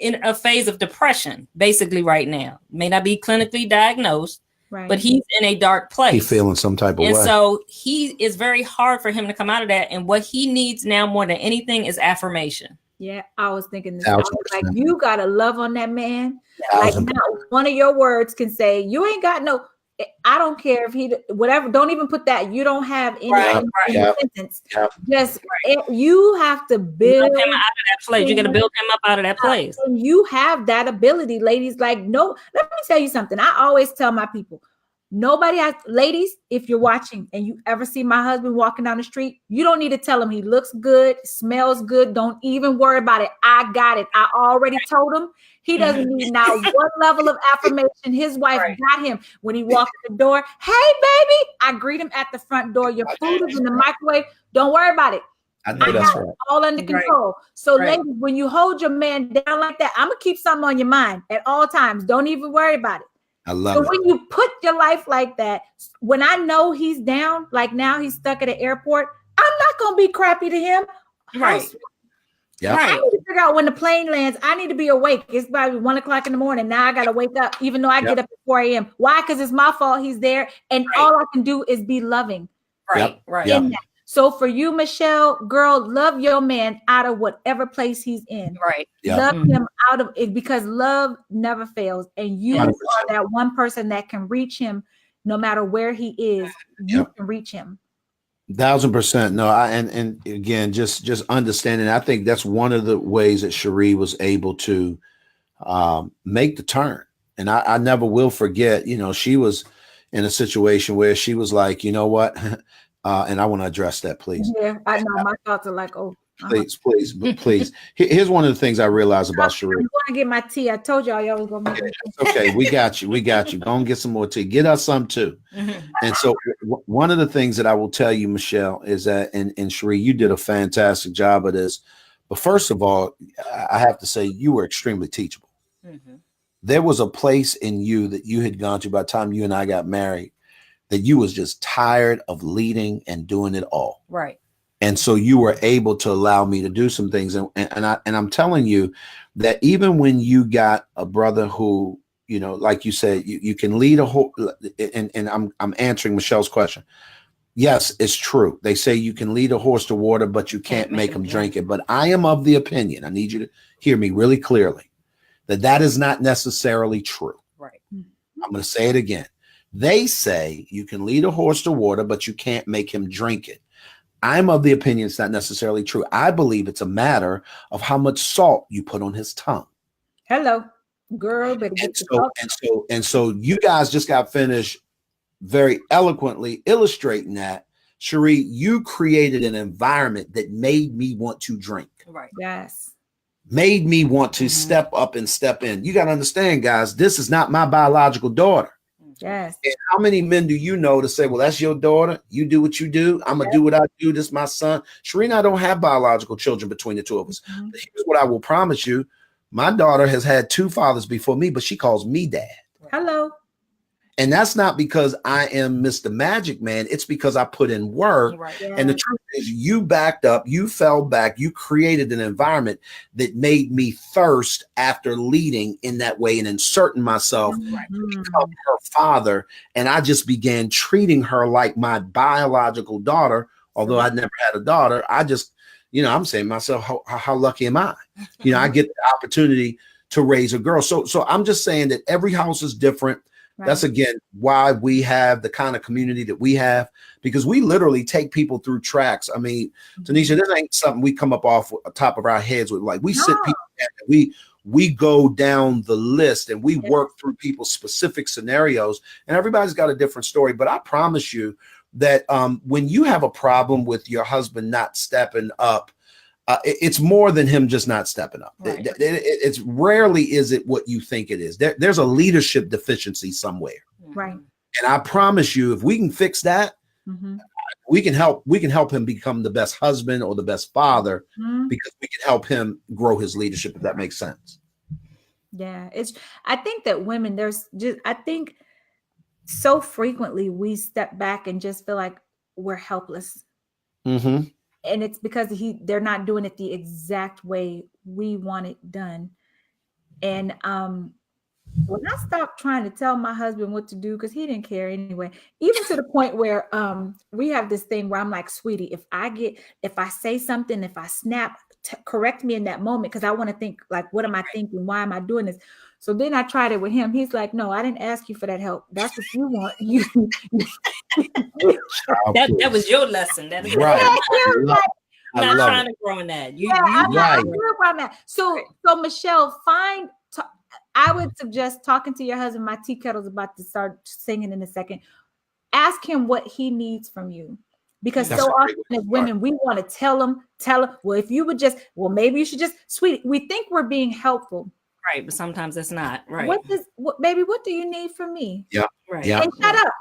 in a phase of depression, basically right now. May not be clinically diagnosed, but he's in a dark place. He's feeling some type of way. And so it's very hard for him to come out of that. And what he needs now more than anything is affirmation. Yeah, I was thinking this. I was like, you gotta love on that man. Like, not one of your words can say you ain't got no. I don't care if he whatever. Don't even put that. You don't have any sentence. Just you have to build him out of that place. You got to build him up out of that place. And you have that ability, ladies. Like, no, let me tell you something. I always tell my people. Nobody has, ladies, if you're watching and you ever see my husband walking down the street, you don't need to tell him he looks good, smells good. Don't even worry about it. I got it. I already told him he doesn't need now one level of affirmation. His wife got him when he walked in the door. Hey, baby. I greet him at the front door. Your food is in the microwave. Don't worry about it. I know that's right. All under control. So, ladies, when you hold your man down like that, I'm going to keep something on your mind at all times. Don't even worry about it. I love it. When you put your life like that, when I know he's down, like now he's stuck at the airport, I'm not going to be crappy to him. Right. Yeah. I need to figure out when the plane lands. I need to be awake. It's probably 1 o'clock in the morning. Now I got to wake up, even though I get up at 4 a.m. Why? Because it's my fault he's there. And all I can do is be loving. Right. Right. So for you, Michelle, girl, love your man out of whatever place he's in. Right. Love him out of it, because love never fails. And you 100%. Are that one person that can reach him no matter where he is. You can reach him. 1,000%. No, and again, just understanding. I think that's one of the ways that Sheri was able to make the turn. And I never will forget, she was in a situation where she was like, you know what? And I want to address that, please. Yeah, I know. My thoughts are like, oh. Please. Here's one of the things I realized about Sheri. I'm going to get my tea. I told y'all was going to make it. Okay, we got you. Go and get some more tea. Get us some too. Mm-hmm. And so one of the things that I will tell you, Michelle, is that, and Sheri, you did a fantastic job of this, But first of all, I have to say you were extremely teachable. Mm-hmm. There was a place in you that you had gone to by the time you and I got married that you was just tired of leading and doing it all. Right. And so you were able to allow me to do some things. And I'm telling you that even when you got a brother who, you know, like you said, you can lead a whole, and I'm answering Michelle's question. Yes, it's true. They say you can lead a horse to water, but you can't make him drink it. But I am of the opinion, I need you to hear me really clearly, that is not necessarily true. Right. I'm going to say it again. They say you can lead a horse to water, but you can't make him drink it. I'm of the opinion it's not necessarily true. I believe it's a matter of how much salt you put on his tongue. Hello, girl. But so you guys just got finished very eloquently illustrating that. Sheri, you created an environment that made me want to drink. Right. Yes. Made me want to step up and step in. You got to understand, guys, this is not my biological daughter. Yes. And how many men do you know to say, well, that's your daughter. You do what you do. I'm going to do what I do. This is my son. Sheri and I don't have biological children between the two of us. Mm-hmm. But here's what I will promise you. My daughter has had 2 fathers before me, but she calls me dad. Hello. And that's not because I am Mr. Magic Man. It's because I put in work. Right. Yeah. And the truth is you backed up, you fell back, you created an environment that made me thirst after leading in that way and inserting myself to become her father. And I just began treating her like my biological daughter. Although I'd never had a daughter, I just, you know, I'm saying to myself, how lucky am I? You know, I get the opportunity to raise a girl. So I'm just saying that every house is different. Right. That's, again, why we have the kind of community that we have, because we literally take people through tracks. I mean, Tuniscia, this ain't something we come up off the top of our heads with. Like, we sit people down, we go down the list and we work through people's specific scenarios, and everybody's got a different story. But I promise you that when you have a problem with your husband not stepping up, it's more than him just not stepping up. Right. It's rarely is it what you think it is. There's a leadership deficiency somewhere. Right. And I promise you, if we can fix that, we can help him become the best husband or the best father, because we can help him grow his leadership, if that makes sense. Yeah. I think that women, I think so frequently we step back and just feel like we're helpless. Mm-hmm. And it's because they're not doing it the exact way we want it done. And when I stopped trying to tell my husband what to do, because he didn't care anyway, even to the point where we have this thing where I'm like, sweetie, if I say something, if I snap, correct me in that moment, because I want to think like, what am I thinking? Why am I doing this? So then I tried it with him. He's like, no, I didn't ask you for that help. That's what you want. That was your lesson. That is right. I'm not trying to grow in that. I'm not where I'm at. So Michelle, I would suggest talking to your husband. My tea kettle's about to start singing in a second. Ask him what he needs from you. Because so often as women, we want to tell him, well, if you would just, well, maybe you should just, sweetie, we think we're being helpful. Right, but sometimes it's not. Right. Baby, what do you need from me? Yeah. Right. Yeah. And shut up.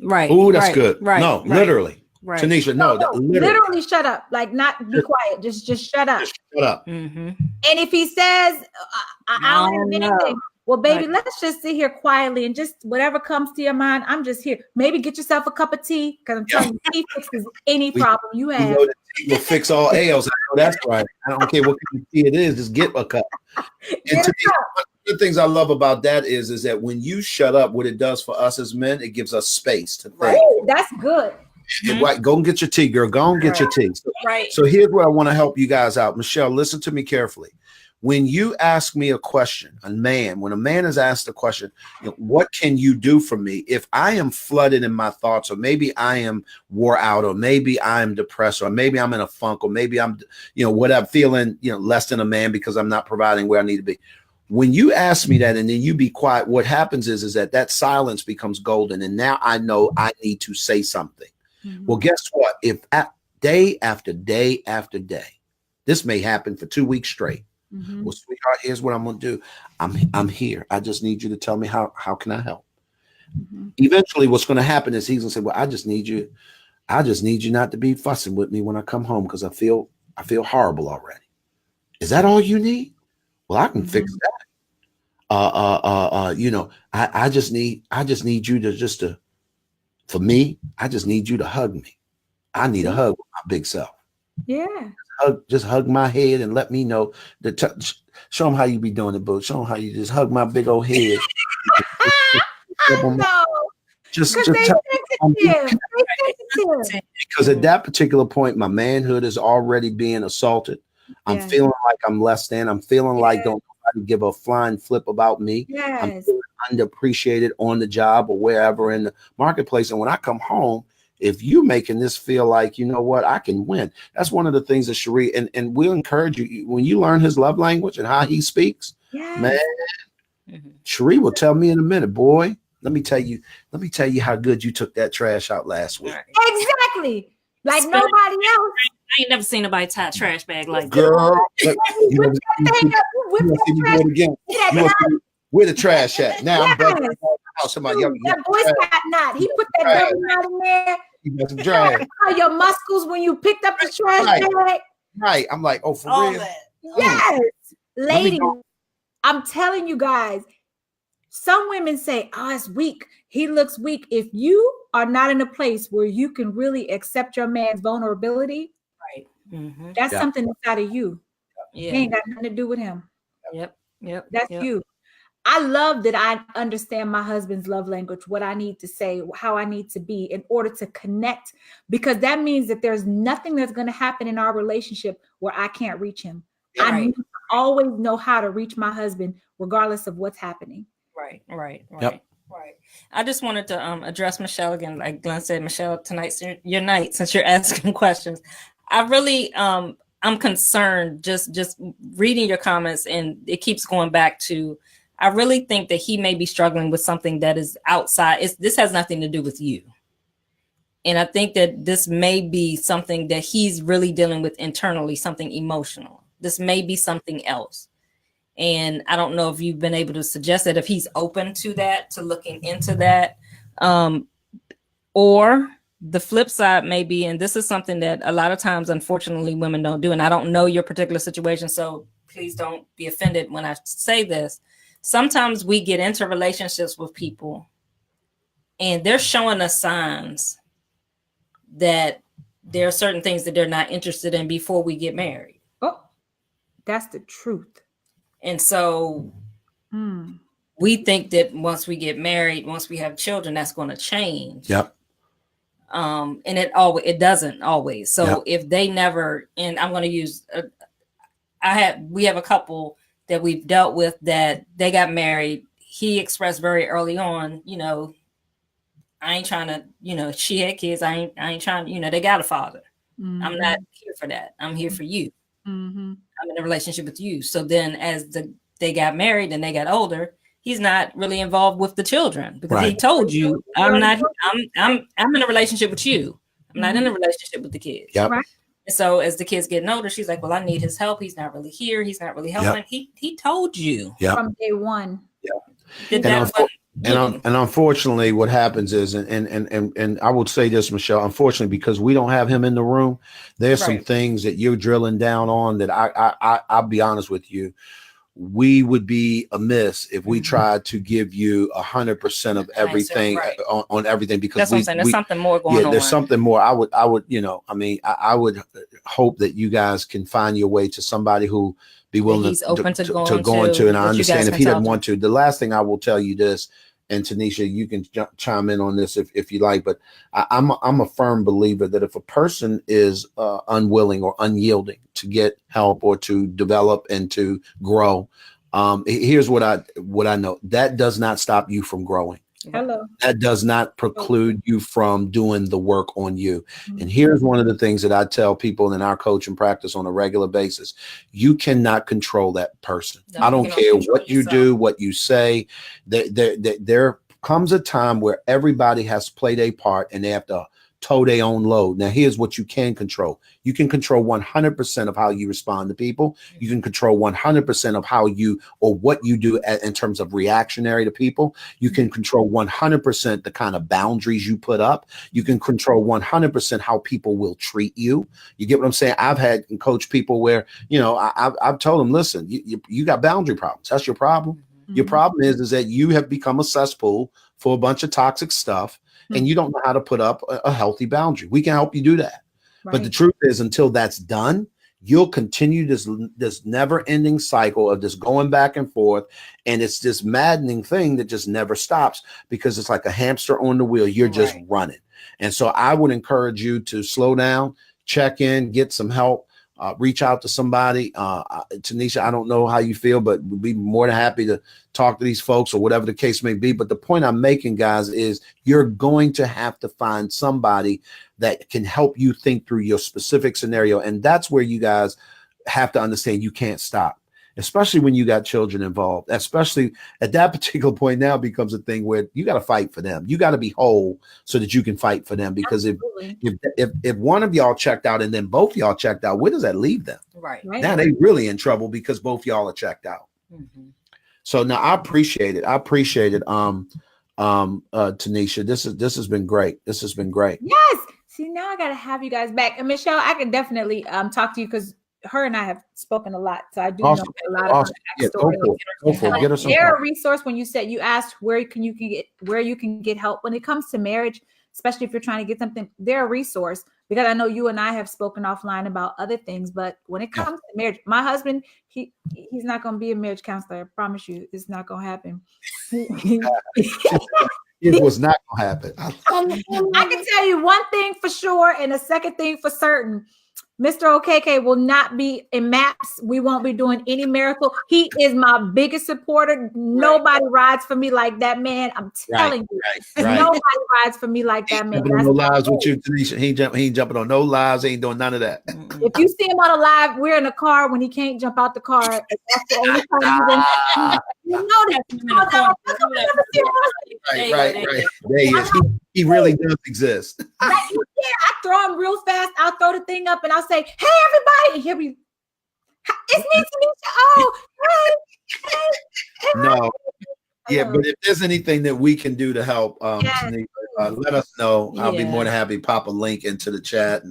Right. Oh, that's good. Right. No, literally. Right. Tuniscia, no, literally shut up. Like, not be quiet. Just shut up. Just shut up. Mm-hmm. And if he says, I don't have anything, well, baby, let's just sit here quietly and just whatever comes to your mind. I'm just here. Maybe get yourself a cup of tea, because I'm telling you, tea fixes any problem you have. You know that tea will fix all ails. I know that's right. I don't care what kind of tea it is. Just get a cup. And to me, one of the things I love about that is that when you shut up, what it does for us as men, it gives us space to think. Ooh, that's good. Right, go and get your tea, girl. Go and get your tea. So here's where I want to help you guys out. Michelle, listen to me carefully. When you ask me a question, when a man is asked a question, what can you do for me? If I am flooded in my thoughts, or maybe I am wore out, or maybe I'm depressed, or maybe I'm in a funk, or maybe I'm, whatever, feeling, less than a man because I'm not providing where I need to be. When you ask me that and then you be quiet, what happens is that silence becomes golden. And now I know I need to say something. Mm-hmm. Well, guess what? If day after day after day, this may happen for 2 weeks straight. Mm-hmm. Well, sweetheart, here's what I'm going to do. I'm here. I just need you to tell me how can I help? Mm-hmm. Eventually, what's going to happen is he's going to say, well, I just need you not to be fussing with me when I come home, because I feel horrible already. Is that all you need? Well, I can fix that. You know, I just need you to for me, I just need you to hug me. I need a hug with my big self. Yeah. Just hug my head and let me know show them how you be doing it, boo. Show them how you just hug my big old head. Just because at that particular point, my manhood is already being assaulted. I'm feeling like I'm less than. I'm feeling like don't nobody give a flying flip about me. I'm feeling underappreciated on the job or wherever in the marketplace. And when I come home, if you're making this feel like, you know what, I can win. That's one of the things that Sheri, and we'll encourage you when you learn his love language and how he speaks, man. Sheri will tell me in a minute, boy. Let me tell you how good you took that trash out last week. Exactly. Like nobody else. I ain't never seen nobody tie a trash bag like girl. Where the trash at? Now I'm back in the house. Somebody, that Boy Scout knot. He put that double knot in there. You some drag. Your muscles when you picked up the trash bag. Right. I'm like, oh, for real? Yes. Ladies, I'm telling you guys, some women say, oh, it's weak. He looks weak. If you are not in a place where you can really accept your man's vulnerability, that's something inside of you. It ain't got nothing to do with him. That's you. I love that I understand my husband's love language, what I need to say, how I need to be in order to connect, because that means that there's nothing that's going to happen in our relationship where I can't reach him. I need to always know how to reach my husband regardless of what's happening. Right. I just wanted to address Michelle again. Like Glenn said, Michelle, tonight's your night since you're asking questions. I really, I'm concerned just reading your comments, and it keeps going back to, I really think that he may be struggling with something that is outside. This has nothing to do with you. And I think that this may be something that he's really dealing with internally, something emotional. This may be something else. And I don't know if you've been able to suggest that, if he's open to that, to looking into that. Or the flip side may be, and this is something that a lot of times, unfortunately, women don't do. And I don't know your particular situation, so please don't be offended when I say this. Sometimes we get into relationships with people and they're showing us signs that there are certain things that they're not interested in before we get married. Oh, that's the truth. And so we think that once we get married, once we have children, that's going to change. Yep. And it doesn't always. So if they never, and I'm going to use, we have a couple that we've dealt with that they got married. He expressed very early on, you know, I ain't trying to, you know, she had kids. I ain't trying, you know, they got a father. I'm not here for that. I'm here for you. I'm in a relationship with you. So then as they got married and they got older, he's not really involved with the children because he told you, I'm in a relationship with you. I'm not in a relationship with the kids. Yep. Right. And so as the kids getting older, she's like, well, I need his help. He's not really here. He's not really helping. He told you from day one. And unfortunately, what happens is, and I would say this, Michelle, unfortunately, because we don't have him in the room, there's some things that you're drilling down on that I'll be honest with you. We would be amiss if we tried to give you 100% of everything on everything, because that's what I'm saying. There's something more going on. There's something more. I would, you know, I mean, I would hope that you guys can find your way to somebody who be willing to go into. And I understand if he doesn't want to. The last thing I will tell you this, and Tuniscia, you can chime in on this if you like, but I'm a firm believer that if a person is unwilling or unyielding to get help or to develop and to grow, here's what I know. That does not stop you from growing. Hello. That does not preclude you from doing the work on you. And here's one of the things that I tell people in our coaching practice on a regular basis. You cannot control that person. I don't care what you do, what you say. There comes a time where everybody has played a part and they have to tow their own load. Now, here's what you can control. You can control 100% of how you respond to people. You can control 100% of how you or what you do in terms of reactionary to people. You can control 100% the kind of boundaries you put up. You can control 100% how people will treat you. You get what I'm saying? I've had and coach people where, you know, I've told them, listen, you got boundary problems. That's your problem. Your problem is that you have become a cesspool for a bunch of toxic stuff, and you don't know how to put up a healthy boundary. We can help you do that. Right. But the truth is, until that's done, you'll continue this never-ending cycle of just going back and forth, and it's this maddening thing that just never stops because it's like a hamster on the wheel. You're just running. And so I would encourage you to slow down, check in, get some help. Reach out to somebody. Tuniscia, I don't know how you feel, but we'd be more than happy to talk to these folks or whatever the case may be. But the point I'm making, guys, is you're going to have to find somebody that can help you think through your specific scenario. And that's where you guys have to understand you can't stop, especially when you got children involved, especially at that particular point. Now becomes a thing where you got to fight for them. You got to be whole so that you can fight for them, because if one of y'all checked out and then both y'all checked out, where does that leave them? Right. Now they really in trouble because both y'all are checked out. So now I appreciate it. Tuniscia, this has been great. This has been great. Yes. See, now I got to have you guys back. And Michelle, I can definitely talk to you because her and I have spoken a lot, so I do know a lot of her backstory. They're a resource. When you asked where you can get help when it comes to marriage, especially if you're trying to get something. They're a resource because I know you and I have spoken offline about other things, but when it comes to marriage, my husband, he's not going to be a marriage counselor. I promise you, it's not going to happen. It was not going to happen. I can tell you one thing for sure, and a second thing for certain. Mr. OKK will not be in MAPS. We won't be doing any miracle. He is my biggest supporter. Nobody rides for me like that man. I'm telling you. Nobody rides for me like that man. No lives with you, Tuniscia. He ain't jumping on no lives. He ain't doing none of that. If you see him on a live, we're in a car when he can't jump out the car. That's the only time you know that. Right. There he is. He really does exist. I throw him real fast. I'll throw the thing up and I'll say, "Hey, everybody!" And he'll be, "It's me, Tuniscia O. Hey. No. Yeah, but if there's anything that we can do to help, Tuniscia, let us know. I'll be more than happy to pop a link into the chat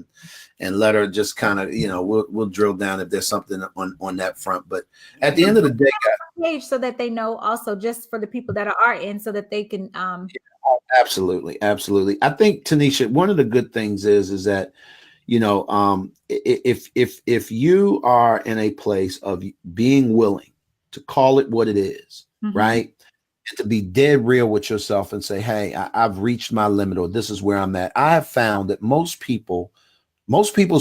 and let her just kind of, we'll drill down if there's something on that front. But at the end of the day, guys, so that they know also, just for the people that are in, so that they can absolutely. I think, Tuniscia, one of the good things is that, if you are in a place of being willing to call it what it is, right? And to be dead real with yourself and say, hey, I've reached my limit, or this is where I'm at. I have found that most people's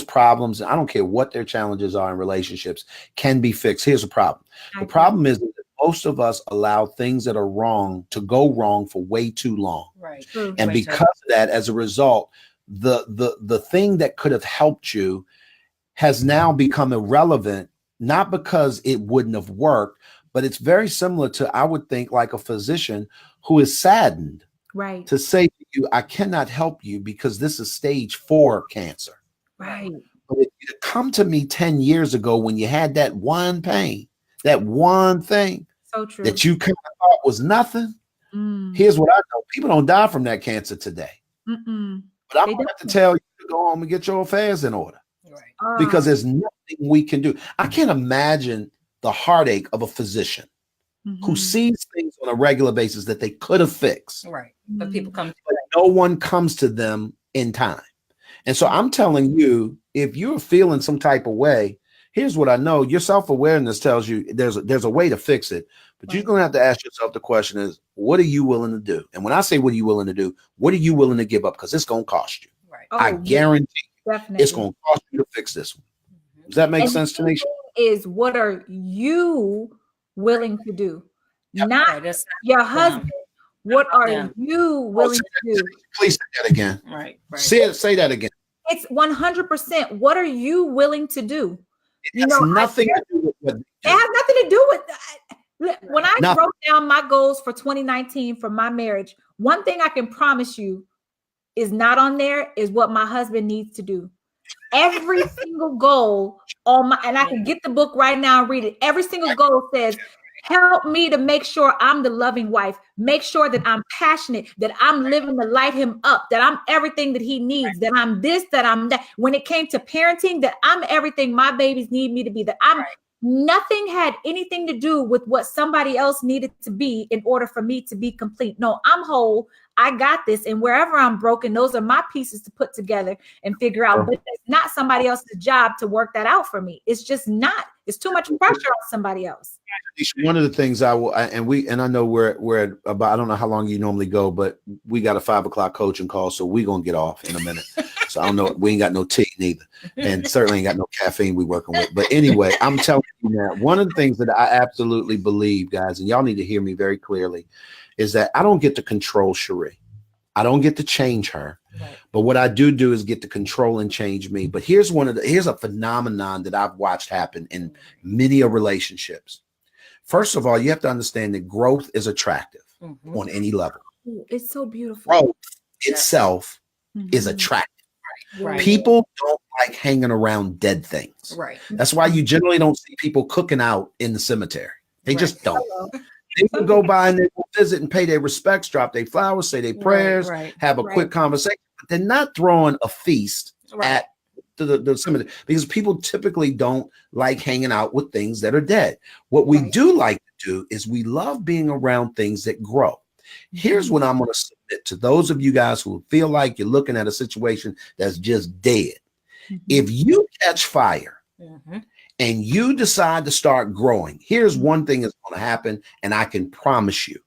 problems, I don't care what their challenges are in relationships, can be fixed. Here's the problem. The problem is that most of us allow things that are wrong to go wrong for way too long. Right. And because of that, as a result, the thing that could have helped you has now become irrelevant, not because it wouldn't have worked, but it's very similar to, I would think, like a physician who is saddened to say to you, I cannot help you because this is stage 4 cancer. Right. But if you come to me 10 years ago when you had that one pain, that one thing that you kind of thought was nothing, here's what I know. People don't die from that cancer today. But I'm going to have to tell you to go home and get your affairs in order. Right. Because there's nothing we can do. I can't imagine the heartache of a physician who sees things on a regular basis that they could have fixed. Right. But people come, but no one comes to them in time. And so I'm telling you, if you're feeling some type of way, here's what I know. Your self-awareness tells you there's a way to fix it, but you're going to have to ask yourself the question is, what are you willing to do? And when I say, what are you willing to do? What are you willing to give up? Because it's going to cost you. Right. I guarantee it's going to cost you to fix this one. Does that make sense to me? Is what are you willing to do? Not your husband. What are you willing to do? Please say that again. Right. Say that again. It's 100%. What are you willing to do? It has nothing to do with what it has nothing to do with when I wrote down my goals for 2019 for my marriage. One thing I can promise you is not on there is what my husband needs to do. Every single goal on my, and I can get the book right now and read it. Every single goal says, help me to make sure I'm the loving wife. Make sure that I'm passionate, that I'm living to light him up, that I'm everything that he needs, that I'm this, that I'm that. When it came to parenting, that I'm everything my babies need me to be, that I'm nothing had anything to do with what somebody else needed to be in order for me to be complete. No, I'm whole. I got this. And wherever I'm broken, those are my pieces to put together and figure out. But it's not somebody else's job to work that out for me. It's just not. It's too much pressure on somebody else. One of the things I will, and I know we're about, I don't know how long you normally go, but we got a 5 o'clock coaching call, so we're gonna get off in a minute. So I don't know, we ain't got no tea neither, and certainly ain't got no caffeine we working with. But anyway, I'm telling you now, one of the things that I absolutely believe, guys, and y'all need to hear me very clearly, is that I don't get to control Sheri. I don't get to change her. Right. But what I do is get to control and change me. But here's a phenomenon that I've watched happen in many relationships. First of all, you have to understand that growth is attractive on any level. It's so beautiful. Growth itself is attractive. Right. People don't like hanging around dead things. Right. That's why you generally don't see people cooking out in the cemetery. They just don't. They will go by and they will visit and pay their respects, drop their flowers, say their prayers, have a quick conversation. But they're not throwing a feast at the cemetery, because people typically don't like hanging out with things that are dead. What we do like to do is we love being around things that grow. Here's what I'm going to submit to those of you guys who feel like you're looking at a situation that's just dead. If you catch fire and you decide to start growing, here's one thing that's going to happen, and I can promise you,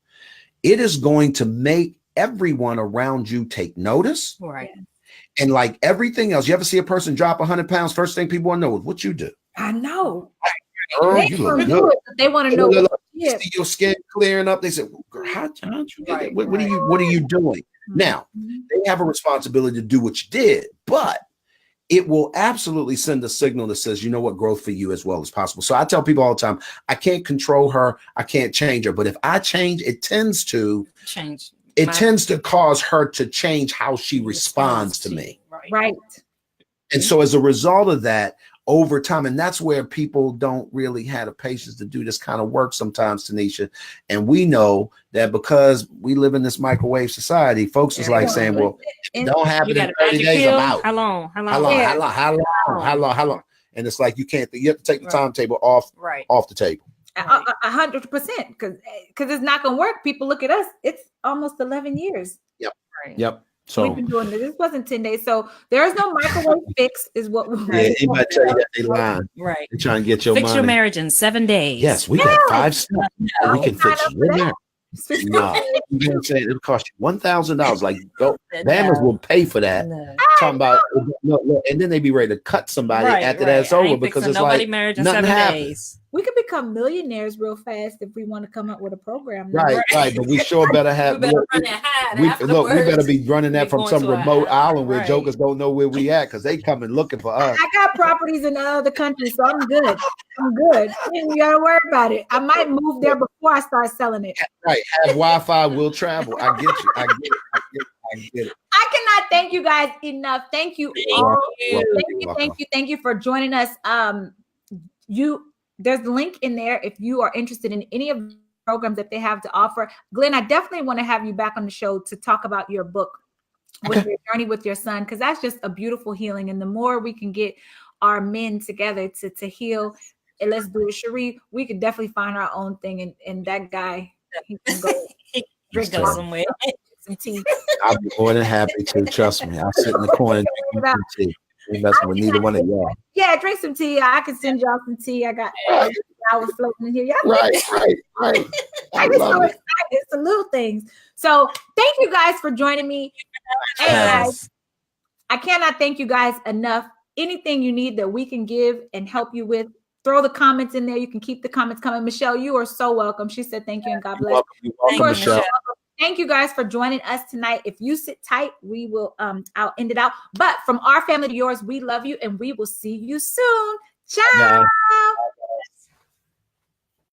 it is going to make everyone around you take notice. Right. And like everything else, you ever see a person drop 100 pounds? First thing people want to know is what you do. I know. Girl, they want to know. See your skin clearing up. They say, well, girl, how'd you get it? What are you doing? Now, they have a responsibility to do what you did, but it will absolutely send a signal that says, you know what, growth for you as well as possible. So I tell people all the time, I can't control her. I can't change her. But if I change, it tends to change. It tends to cause her to change how she responds to me. Right. And so as a result of that, over time, and that's where people don't really have the patience to do this kind of work sometimes, Tuniscia. And we know that because we live in this microwave society, folks is like saying, well, if it don't happen in 30 days, I'm out. How long? And it's like, you have to take the timetable off the table. 100%, because it's not going to work. People look at us. It's almost 11 years. Yep. So we've been doing this. This wasn't 10 days. So there is no microwave fix, is what we're anybody tell you that they lying. Right. They're trying to get your fix money. Your marriage in 7 days. Yes, we got 5 steps. We can fix your marriage. No, you know what I'm saying? It'll cost you $1,000. Like, go, Bammers will pay for that. Talking about, look, and then they be ready to cut somebody after that's over, because it's like marriage in 7 days. We could become millionaires real fast if we want to come up with a program. Right. But we sure better have. We better be running that from some remote island where jokers don't know where we at, because they coming looking for us. I got properties in other countries, so I'm good. You gotta worry about it. I might move there before I start selling it. Right. Have Wi-Fi, will travel. I get you. I get it. I cannot thank you guys enough. Thank you all. Thank you for joining us. There's the link in there if you are interested in any of the programs that they have to offer. Glenn, I definitely want to have you back on the show to talk about your book, with your journey with your son, because that's just a beautiful healing. And the more we can get our men together to heal, and let's do it. Sheri, we could definitely find our own thing. And that guy, he can go drink somewhere. Some tea. I'll be more than happy to. Trust me. I'll sit in the corner and drink some tea. Messing with neither one of y'all. Yeah, drink some tea. I can send y'all some tea. I got flowers floating in here. Y'all right. I'm so excited. It's the little things. So thank you guys for joining me. Hey guys, I cannot thank you guys enough. Anything you need that we can give and help you with, throw the comments in there. You can keep the comments coming. Michelle, you are so welcome. She said thank you and God bless. You're welcome, Michelle. Thank you guys for joining us tonight. If you sit tight, we will I'll end it out. But from our family to yours, we love you and we will see you soon. Ciao.